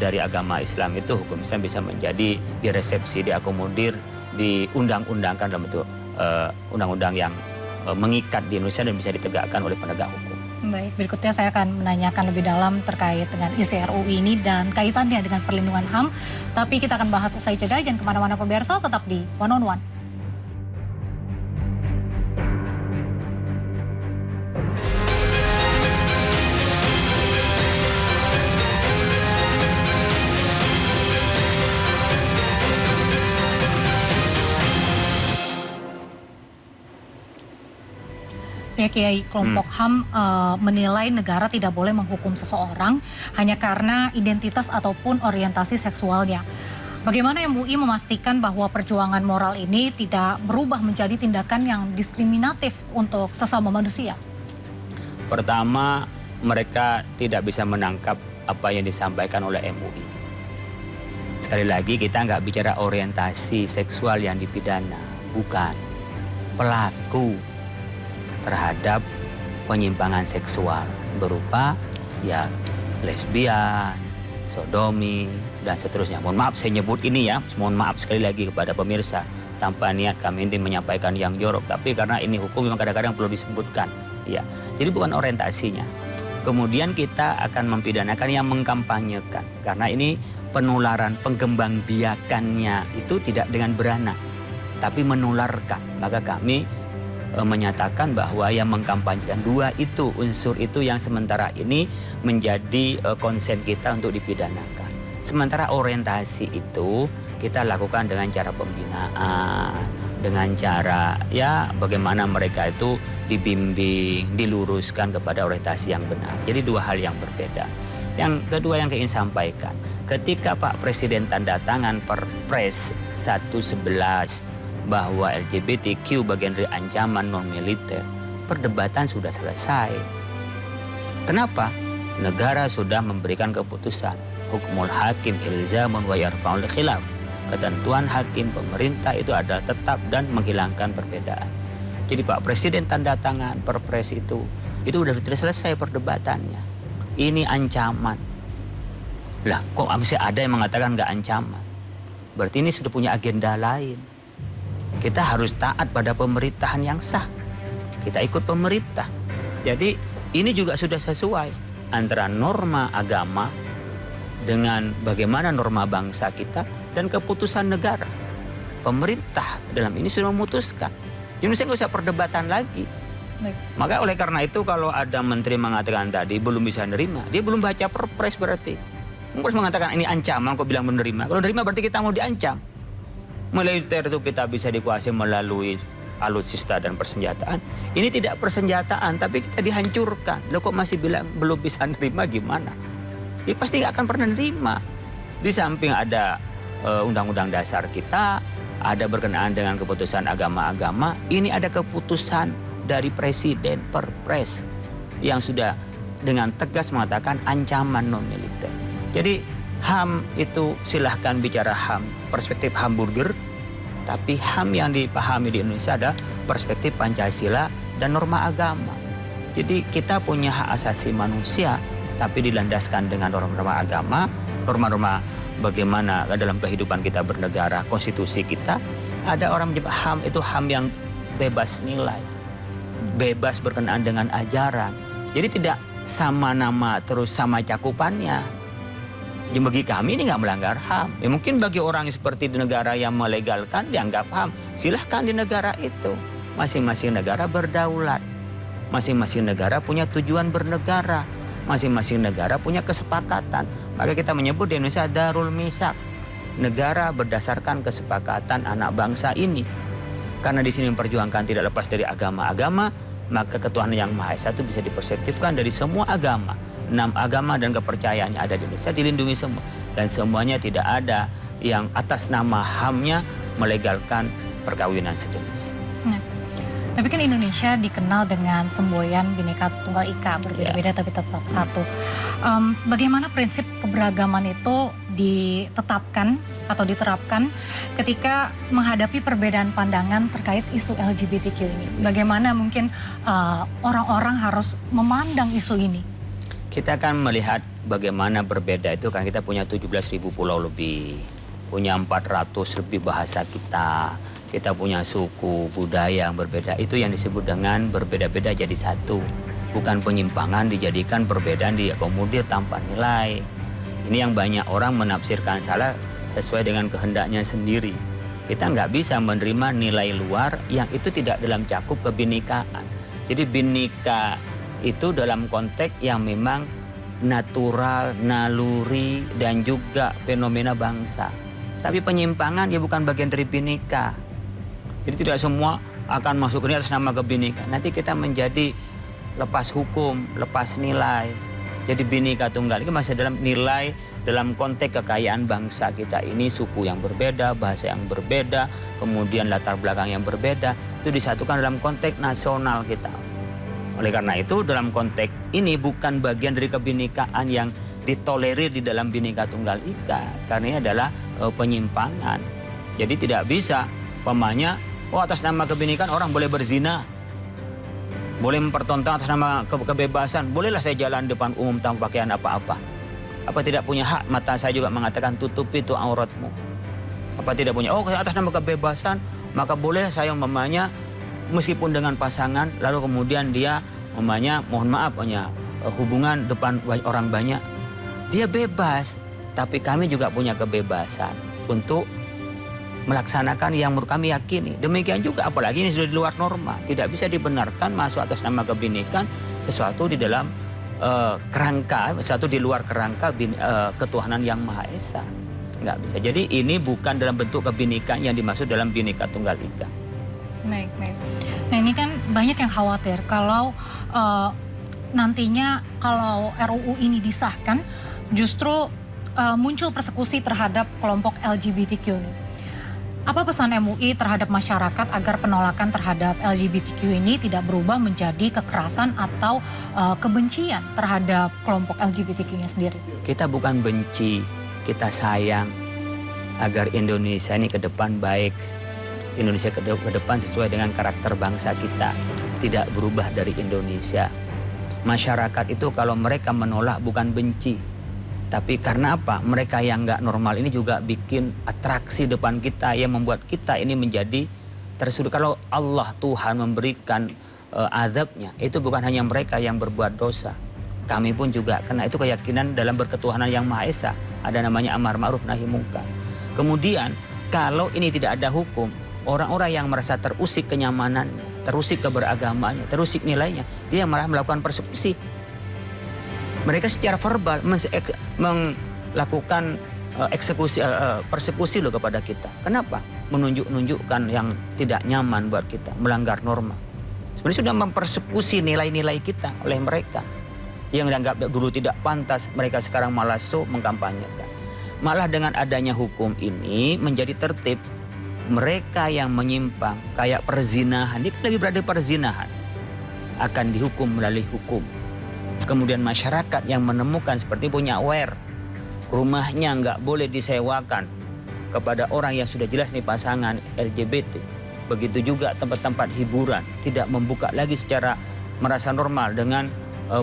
dari agama Islam itu hukum Islam bisa menjadi diresepsi, diakomodir, diundang-undangkan dalam bentuk undang-undang yang mengikat di Indonesia dan bisa ditegakkan oleh penegak hukum.
Baik, berikutnya saya akan menanyakan lebih dalam terkait dengan isi RUU ini dan kaitannya dengan perlindungan HAM. Tapi kita akan bahas usai jeda, jangan kemana-mana pemirsa, tetap di One on One. Ya, Kiai, kelompok HAM menilai negara tidak boleh menghukum seseorang hanya karena identitas ataupun orientasi seksualnya. Bagaimana MUI memastikan bahwa perjuangan moral ini tidak berubah menjadi tindakan yang diskriminatif untuk sesama manusia?
Pertama, mereka tidak bisa menangkap apa yang disampaikan oleh MUI. Sekali lagi, kita nggak bicara orientasi seksual yang dipidana, bukan. Pelaku terhadap penyimpangan seksual berupa ya lesbian, sodomi, dan seterusnya. Mohon maaf saya nyebut ini ya, mohon maaf sekali lagi kepada pemirsa. Tanpa niat kami ini menyampaikan yang jorok, tapi karena ini hukum memang kadang-kadang perlu disebutkan. Ya, jadi bukan orientasinya. Kemudian kita akan mempidanakan yang mengkampanyekan, karena ini penularan, penggembangbiakannya itu tidak dengan beranak, tapi menularkan. Maka kami menyatakan bahwa yang mengkampanyekan dua itu unsur itu yang sementara ini menjadi konsen kita untuk dipidanakan. Sementara orientasi itu kita lakukan dengan cara pembinaan, dengan cara ya bagaimana mereka itu dibimbing, diluruskan kepada orientasi yang benar. Jadi dua hal yang berbeda. Yang kedua yang ingin sampaikan, ketika Pak Presiden tanda tangan Perpres 111 bahwa LGBTQ bagian dari ancaman non-militer, perdebatan sudah selesai. Kenapa? Negara sudah memberikan keputusan. Hukmul hakim ilzamun wa yarfa'ul khilaf. Ketentuan hakim pemerintah itu adalah tetap dan menghilangkan perbedaan. Jadi Pak Presiden tanda tangan Perpres itu sudah selesai perdebatannya. Ini ancaman. Lah kok masih ada yang mengatakan nggak ancaman? Berarti ini sudah punya agenda lain. Kita harus taat pada pemerintahan yang sah. Kita ikut pemerintah. Jadi ini juga sudah sesuai antara norma agama dengan bagaimana norma bangsa kita dan keputusan negara. Pemerintah dalam ini sudah memutuskan. Jadi saya nggak usah perdebatan lagi.
Baik.
Maka oleh karena itu kalau ada menteri mengatakan tadi belum bisa nerima, dia belum baca perpres berarti. Terus mengatakan ini ancaman, kok bilang menerima. Kalau nerima berarti kita mau diancam. Militer itu kita bisa dikuasai melalui alutsista dan persenjataan. Ini tidak persenjataan, tapi kita dihancurkan. Lo kok masih bilang belum bisa nerima gimana? Dia pasti nggak akan pernah nerima. Di samping ada undang-undang dasar kita, ada berkenaan dengan keputusan agama-agama. Ini ada keputusan dari presiden perpres yang sudah dengan tegas mengatakan ancaman non militer. Jadi HAM itu silahkan bicara HAM perspektif hamburger, tapi HAM yang dipahami di Indonesia ada perspektif Pancasila dan norma agama. Jadi kita punya hak asasi manusia, tapi dilandaskan dengan norma-norma agama, norma-norma bagaimana dalam kehidupan kita bernegara, konstitusi kita. Ada orang menyebut HAM itu HAM yang bebas nilai, bebas berkenaan dengan ajaran. Jadi tidak sama nama terus sama cakupannya. Jadi bagi kami ini nggak melanggar HAM. Ya mungkin bagi orang seperti di negara yang melegalkan dianggap HAM. Silahkan di negara itu. Masing-masing negara berdaulat. Masing-masing negara punya tujuan bernegara. Masing-masing negara punya kesepakatan. Maka kita menyebut di Indonesia Darul Misak. Negara berdasarkan kesepakatan anak bangsa ini. Karena di sini memperjuangkan tidak lepas dari agama-agama, maka ketuhanan yang Maha Esa itu bisa diperspektifkan dari semua agama. 6 agama dan kepercayaan yang ada di Indonesia dilindungi semua. Dan semuanya tidak ada yang atas nama HAM-nya melegalkan perkawinan sejenis.
Nah, tapi kan Indonesia dikenal dengan semboyan Bhinneka Tunggal Ika, berbeda-beda tapi tetap satu. Bagaimana prinsip keberagaman itu ditetapkan atau diterapkan ketika menghadapi perbedaan pandangan terkait isu LGBTQ ini? Bagaimana mungkin orang-orang harus memandang isu ini?
Kita akan melihat bagaimana berbeda itu kan kita punya 17.000 pulau lebih, punya 400 lebih bahasa kita punya suku, budaya yang berbeda. Itu yang disebut dengan berbeda-beda jadi satu. Bukan penyimpangan dijadikan perbedaan diakomodir tanpa nilai. Ini yang banyak orang menafsirkan salah sesuai dengan kehendaknya sendiri. Kita nggak bisa menerima nilai luar yang itu tidak dalam cakup kebinekaan. Jadi bineka itu dalam konteks yang memang natural, naluri, dan juga fenomena bangsa. Tapi penyimpangan ya bukan bagian dari bineka. Jadi tidak semua akan masuk ke atas nama kebinekaan. Nanti kita menjadi lepas hukum, lepas nilai. Jadi Bhinneka Tunggal Ika masih dalam nilai, dalam konteks kekayaan bangsa kita ini, suku yang berbeda, bahasa yang berbeda, kemudian latar belakang yang berbeda, itu disatukan dalam konteks nasional kita. Oleh karena itu dalam konteks ini bukan bagian dari kebinekaan yang ditolerir di dalam Bhinneka Tunggal Ika, karena ini adalah penyimpangan. Jadi tidak bisa, umpamanya, atas nama kebinekaan orang boleh berzina, boleh mempertonton atas nama kebebasan, bolehlah saya jalan depan umum tanpa pakaian apa-apa. Apa tidak punya hak? Mata saya juga mengatakan tutupi itu auratmu. Apa tidak punya? Atas nama kebebasan, maka boleh saya umpamanya meskipun dengan pasangan, lalu kemudian dia umpamanya mohon maaf punya hubungan depan orang banyak. Dia bebas, tapi kami juga punya kebebasan untuk melaksanakan yang menurut kami yakini. Demikian juga apalagi ini sudah di luar norma. Tidak bisa dibenarkan masuk atas nama kebinekaan sesuatu di dalam kerangka, sesuatu di luar kerangka ketuhanan yang Maha Esa. Nggak bisa. Jadi ini bukan dalam bentuk kebinekaan yang dimaksud dalam Bhinneka Tunggal Ika.
Baik. Nah ini kan banyak yang khawatir kalau nantinya kalau RUU ini disahkan justru muncul persekusi terhadap kelompok LGBTQ ini. Apa pesan MUI terhadap masyarakat agar penolakan terhadap LGBTQ ini tidak berubah menjadi kekerasan atau kebencian terhadap kelompok LGBTQ-nya sendiri? Kita
bukan benci, kita sayang agar Indonesia ini ke depan baik. Indonesia ke depan sesuai dengan karakter bangsa kita, tidak berubah dari Indonesia. Masyarakat itu kalau mereka menolak bukan benci, tapi karena apa? Mereka yang nggak normal ini juga bikin atraksi depan kita yang membuat kita ini menjadi tersudut. Kalau Allah Tuhan memberikan azabnya, itu bukan hanya mereka yang berbuat dosa. Kami pun juga, karena itu keyakinan dalam berketuhanan yang Maha Esa. Ada namanya amar ma'ruf nahi mungkar. Kemudian kalau ini tidak ada hukum, orang-orang yang merasa terusik kenyamanannya, terusik keberagamaannya, terusik nilainya, dia malah melakukan persekusi. Mereka secara verbal melakukan persekusi loh kepada kita. Kenapa? Menunjukkan yang tidak nyaman buat kita, melanggar norma. Sebenarnya sudah mempersekusi nilai-nilai kita oleh mereka. Yang dianggap dulu tidak pantas, mereka sekarang malah mengkampanyekan. Malah dengan adanya hukum ini menjadi tertib. Mereka yang menyimpang kayak perzinahan, dia lebih berada di perzinahan, akan dihukum melalui hukum. Kemudian masyarakat yang menemukan seperti punya rumahnya nggak boleh disewakan kepada orang yang sudah jelas nih pasangan LGBT. Begitu juga tempat-tempat hiburan tidak membuka lagi secara merasa normal dengan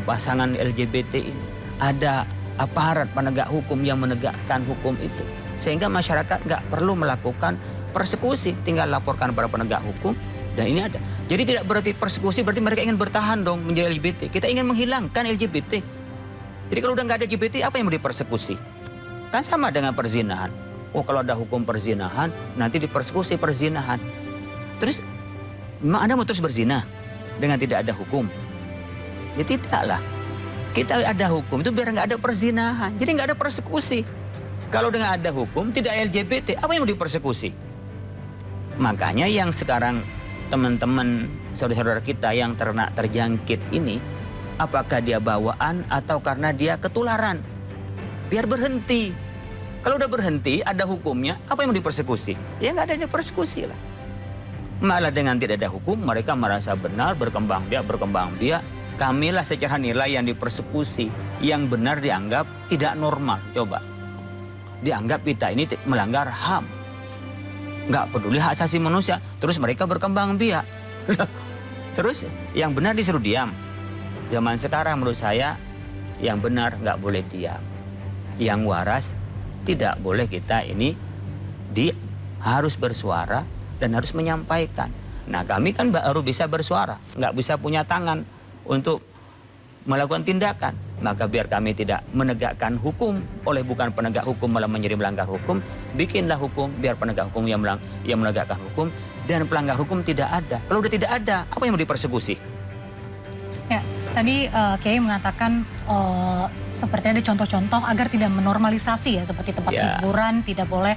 pasangan LGBT ini. Ada aparat penegak hukum yang menegakkan hukum itu. Sehingga masyarakat nggak perlu melakukan persekusi, tinggal laporkan pada penegak hukum dan ini ada. Jadi tidak berarti persekusi berarti mereka ingin bertahan dong menjadi LGBT. Kita ingin menghilangkan LGBT. Jadi kalau udah nggak ada LGBT, apa yang mau dipersekusi? Kan sama dengan perzinahan. Oh, kalau ada hukum perzinahan, nanti dipersekusi perzinahan. Terus memang Anda mau terus berzina dengan tidak ada hukum? Ya tidaklah. Kita ada hukum itu biar nggak ada perzinahan. Jadi nggak ada persekusi. Kalau dengan ada hukum tidak LGBT, apa yang mau dipersekusi? Makanya yang sekarang teman-teman saudara-saudara kita yang terjangkit ini, apakah dia bawaan atau karena dia ketularan? Biar berhenti. Kalau udah berhenti, ada hukumnya, apa yang mau dipersekusi? Ya nggak ada persekusi lah. Malah dengan tidak ada hukum, mereka merasa benar, berkembang biak. Kamilah secara nilai yang dipersekusi, yang benar dianggap tidak normal. Coba. Dianggap kita ini melanggar HAM. Nggak peduli hak asasi manusia, terus mereka berkembang biak. Terus yang benar disuruh diam. Zaman sekarang menurut saya, yang benar nggak boleh diam. Yang waras tidak boleh kita ini harus bersuara dan harus menyampaikan. Nah kami kan baru bisa bersuara, nggak bisa punya tangan untuk melakukan tindakan. Maka biar kami tidak menegakkan hukum oleh bukan penegak hukum malah menjadi melanggar hukum, bikinlah hukum biar penegak hukum yang menegakkan hukum dan pelanggar hukum tidak ada. Kalau udah tidak ada, apa yang mau dipersekusi?
Ya, tadi Kiai mengatakan seperti ada contoh-contoh agar tidak menormalisasi ya, seperti tempat hiburan tidak boleh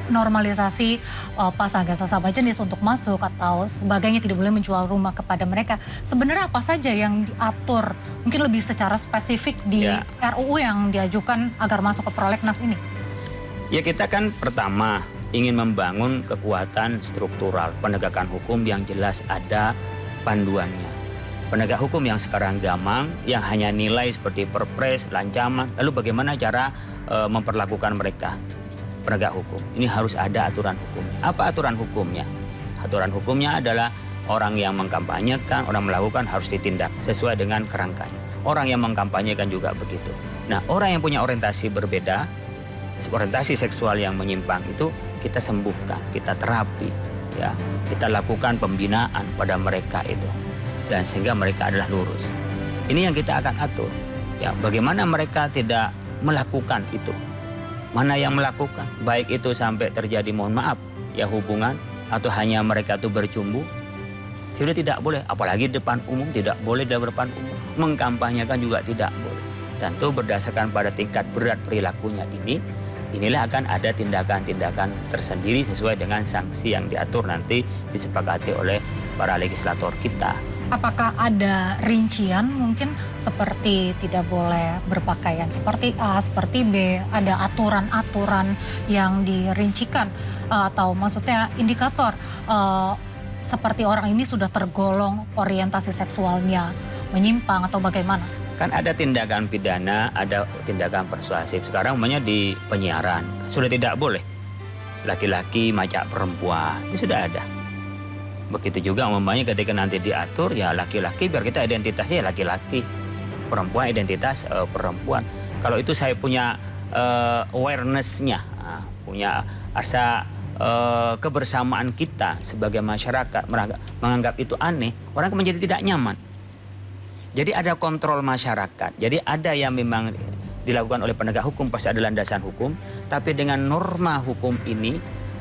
normalisasi pasangan sesama jenis untuk masuk atau sebagainya, tidak boleh menjual rumah kepada mereka. Sebenarnya apa saja yang diatur mungkin lebih secara spesifik di RUU yang diajukan agar masuk ke prolegnas ini?
Ya kita kan pertama ingin membangun kekuatan struktural penegakan hukum yang jelas ada panduannya. Penegak hukum yang sekarang gamang, yang hanya nilai seperti perpres, ancaman, lalu bagaimana cara memperlakukan mereka? Penegak hukum. Ini harus ada aturan hukumnya. Apa aturan hukumnya? Aturan hukumnya adalah orang yang mengkampanyekan, orang melakukan harus ditindak sesuai dengan kerangkanya. Orang yang mengkampanyekan juga begitu. Nah, orang yang punya orientasi berbeda, orientasi seksual yang menyimpang itu kita sembuhkan, kita terapi, ya, kita lakukan pembinaan pada mereka itu, dan sehingga mereka adalah lurus. Ini yang kita akan atur. Ya, bagaimana mereka tidak melakukan itu? Mana yang melakukan, baik itu sampai terjadi mohon maaf ya hubungan atau hanya mereka itu bercumbu, sudah tidak boleh, apalagi depan umum, tidak boleh di depan umum, mengkampanyekan juga tidak boleh. Tentu berdasarkan pada tingkat berat perilakunya inilah akan ada tindakan-tindakan tersendiri sesuai dengan sanksi yang diatur nanti disepakati oleh para legislator kita.
Apakah ada rincian mungkin seperti tidak boleh berpakaian seperti A, seperti B, ada aturan-aturan yang dirincikan atau maksudnya indikator seperti orang ini sudah tergolong orientasi seksualnya menyimpang atau bagaimana?
Kan ada tindakan pidana, ada tindakan persuasif. Sekarang namanya di penyiaran, sudah tidak boleh laki-laki majak perempuan, itu sudah ada. Begitu juga umpamanya ketika nanti diatur ya laki-laki biar kita identitasnya laki-laki, perempuan identitas perempuan. Kalau itu saya punya awareness-nya, punya rasa kebersamaan kita sebagai masyarakat menganggap itu aneh, orang menjadi tidak nyaman. Jadi ada kontrol masyarakat. Jadi ada yang memang dilakukan oleh penegak hukum pasti ada landasan hukum, tapi dengan norma hukum ini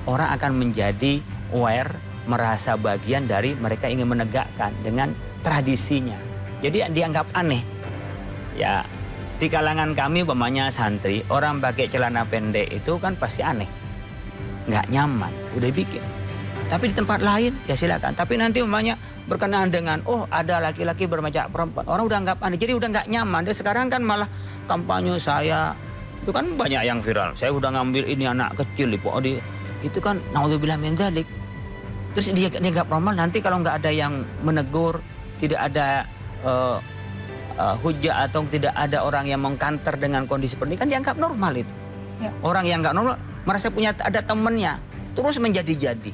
orang akan menjadi aware, merasa bagian dari mereka ingin menegakkan dengan tradisinya. Jadi dianggap aneh. Ya, di kalangan kami umpamanya santri, orang pakai celana pendek itu kan pasti aneh. Nggak nyaman, udah bikin. Tapi di tempat lain ya silakan. Tapi nanti umpamanya berkenaan dengan ada laki-laki bermacam perempuan, orang udah anggap aneh. Jadi udah nggak nyaman. Dan sekarang kan malah kampanye saya itu kan banyak yang viral. Saya udah ngambil ini anak kecil itu kan naudzubillah min dzalik. Terus dia nggak normal, nanti kalau nggak ada yang menegur, tidak ada hujah atau tidak ada orang yang mengkanter dengan kondisi seperti ini, kan dianggap normal itu. Ya. Orang yang nggak normal merasa punya ada temennya, terus menjadi-jadi.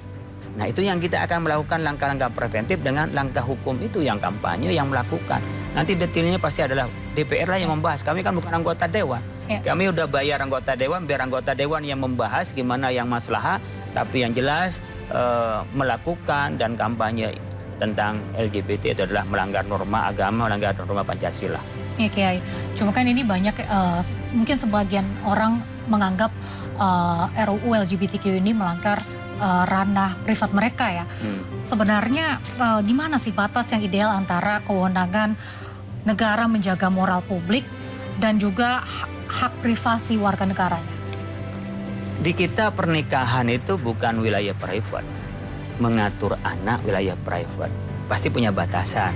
Nah itu yang kita akan melakukan langkah-langkah preventif dengan langkah hukum itu yang kampanye, yang melakukan. Nanti detailnya pasti adalah DPR lah yang membahas. Kami kan bukan anggota dewan. Ya. Kami udah bayar anggota dewan, biar anggota dewan yang membahas gimana yang maslahat. Tapi yang jelas melakukan dan kampanye tentang LGBT itu adalah melanggar norma agama, melanggar norma Pancasila.
Ya Kiai, cuma kan ini banyak mungkin sebagian orang menganggap RUU LGBTQ ini melanggar ranah privat mereka ya. Sebenarnya gimana sih batas yang ideal antara kewenangan negara menjaga moral publik dan juga hak privasi warga negaranya?
Di kita pernikahan itu bukan wilayah private. Mengatur anak wilayah private pasti punya batasan.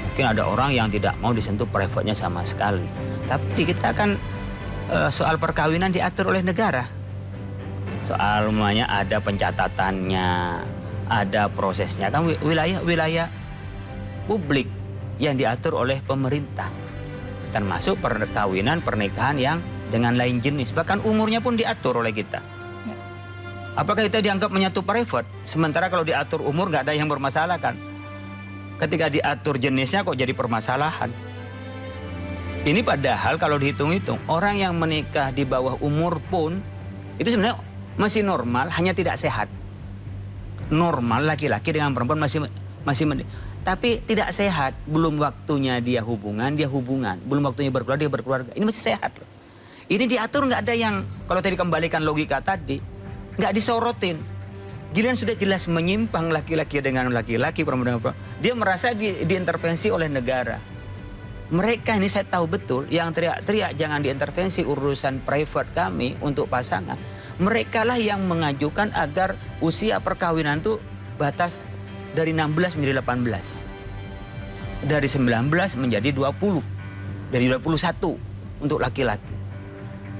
Mungkin ada orang yang tidak mau disentuh private-nya sama sekali. Tapi di kita kan soal perkawinan diatur oleh negara. Soal namanya ada pencatatannya, ada prosesnya. Kan wilayah publik yang diatur oleh pemerintah. Termasuk perkawinan, pernikahan yang dengan lain jenis. Bahkan umurnya pun diatur oleh kita. Apakah kita dianggap menyatu private? Sementara kalau diatur umur nggak ada yang bermasalah kan? Ketika diatur jenisnya kok jadi permasalahan? Ini padahal kalau dihitung-hitung, orang yang menikah di bawah umur pun itu sebenarnya masih normal, hanya tidak sehat. Normal laki-laki dengan perempuan masih tapi tidak sehat. Belum waktunya dia hubungan. Belum waktunya berkeluarga, dia berkeluarga. Ini masih sehat loh. Ini diatur, nggak ada yang, kalau tadi kembalikan logika tadi, nggak disorotin. Giliran sudah jelas menyimpang laki-laki dengan laki-laki, perempuan dengan perempuan. Dia merasa diintervensi oleh negara. Mereka ini saya tahu betul yang teriak-teriak jangan diintervensi urusan private kami untuk pasangan. Mereka lah yang mengajukan agar usia perkawinan itu batas dari 16 menjadi 18. Dari 19 menjadi 20. Dari 21 untuk laki-laki.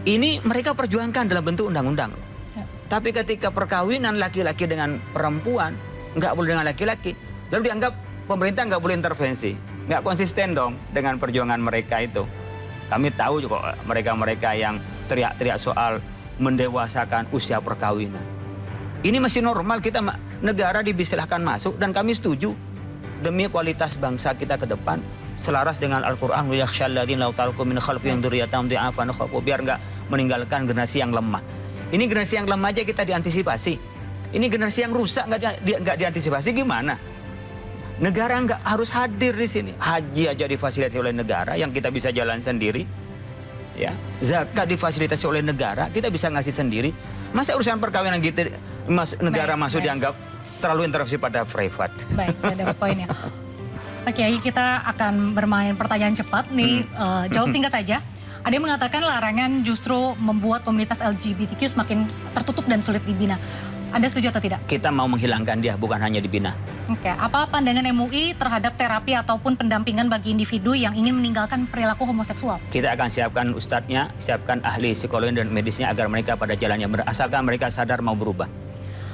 Ini mereka perjuangkan dalam bentuk undang-undang. Ya. Tapi ketika perkawinan laki-laki dengan perempuan, nggak boleh dengan laki-laki, lalu dianggap pemerintah nggak boleh intervensi. Nggak konsisten dong dengan perjuangan mereka itu. Kami tahu juga mereka-mereka yang teriak-teriak soal mendewasakan usia perkawinan. Ini masih normal, kita negara disilahkan masuk dan kami setuju demi kualitas bangsa kita ke depan. Selaras dengan Al-Quran, biar nggak meninggalkan generasi yang lemah. Ini generasi yang lemah aja kita diantisipasi. Ini generasi yang rusak nggak diantisipasi gimana? Negara nggak harus hadir di sini. Haji aja difasilitasi oleh negara yang kita bisa jalan sendiri. Ya, zakat difasilitasi oleh negara, kita bisa ngasih sendiri. Masa urusan perkawinan gitu negara masuk dianggap terlalu intervensi pada private. Baik,
saya dapat poinnya. Oke, kita akan bermain pertanyaan cepat nih, jawab singkat saja. Ada yang mengatakan larangan justru membuat komunitas LGBTQ semakin tertutup dan sulit dibina. Anda setuju atau tidak?
Kita mau menghilangkan dia, bukan hanya dibina.
Oke, apa pandangan MUI terhadap terapi ataupun pendampingan bagi individu yang ingin meninggalkan perilaku homoseksual?
Kita akan siapkan ustadznya, siapkan ahli psikologi dan medisnya agar mereka pada jalan yang benar, asalkan mereka sadar mau berubah.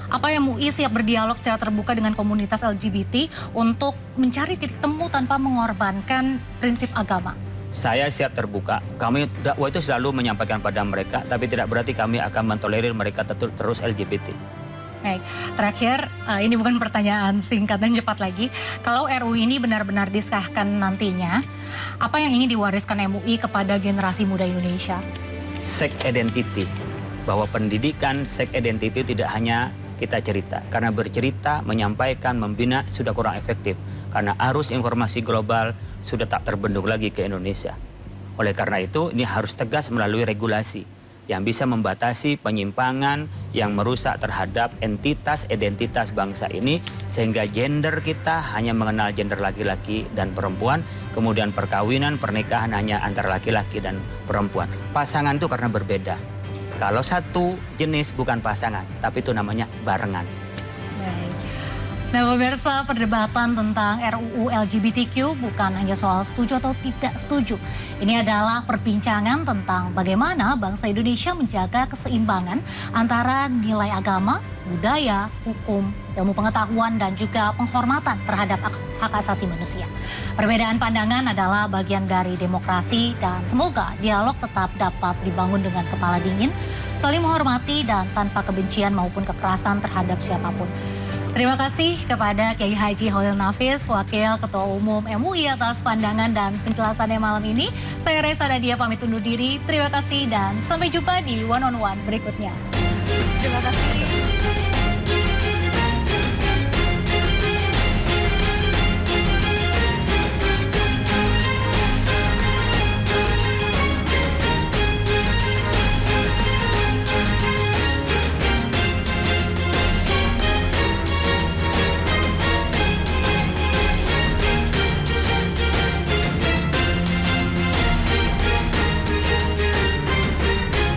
Apa yang MUI siap berdialog secara terbuka dengan komunitas LGBT untuk mencari titik temu tanpa mengorbankan prinsip agama?
Saya siap terbuka. Kami dakwah itu selalu menyampaikan pada mereka, tapi tidak berarti kami akan mentolerir mereka terus LGBT.
Baik, terakhir ini bukan pertanyaan singkat dan cepat lagi. Kalau RUU ini benar-benar disahkan nantinya, apa yang ingin diwariskan MUI kepada generasi muda Indonesia?
Sex identity, bahwa pendidikan sex identity tidak hanya kita cerita. Karena bercerita, menyampaikan, membina sudah kurang efektif. Karena arus informasi global sudah tak terbendung lagi ke Indonesia. Oleh karena itu, ini harus tegas melalui regulasi. yang bisa membatasi penyimpangan yang merusak terhadap identitas bangsa ini, sehingga gender kita hanya mengenal gender laki-laki dan perempuan, kemudian perkawinan, pernikahan hanya antara laki-laki dan perempuan. Pasangan itu karena berbeda. Kalau satu jenis bukan pasangan, tapi itu namanya barengan.
Baik. Nah, pemirsa, perdebatan tentang RUU LGBTQ bukan hanya soal setuju atau tidak setuju. Ini adalah perbincangan tentang bagaimana bangsa Indonesia menjaga keseimbangan antara nilai agama, budaya, hukum, ilmu pengetahuan, dan juga penghormatan terhadap hak asasi manusia. Perbedaan pandangan adalah bagian dari demokrasi dan semoga dialog tetap dapat dibangun dengan kepala dingin, saling menghormati dan tanpa kebencian maupun kekerasan terhadap siapapun. Terima kasih kepada Kiai Haji Holil Nafis, Wakil Ketua Umum MUI atas pandangan dan penjelasannya malam ini. Saya Reza Nadia pamit undur diri. Terima kasih dan sampai jumpa di One on One berikutnya. Terima kasih.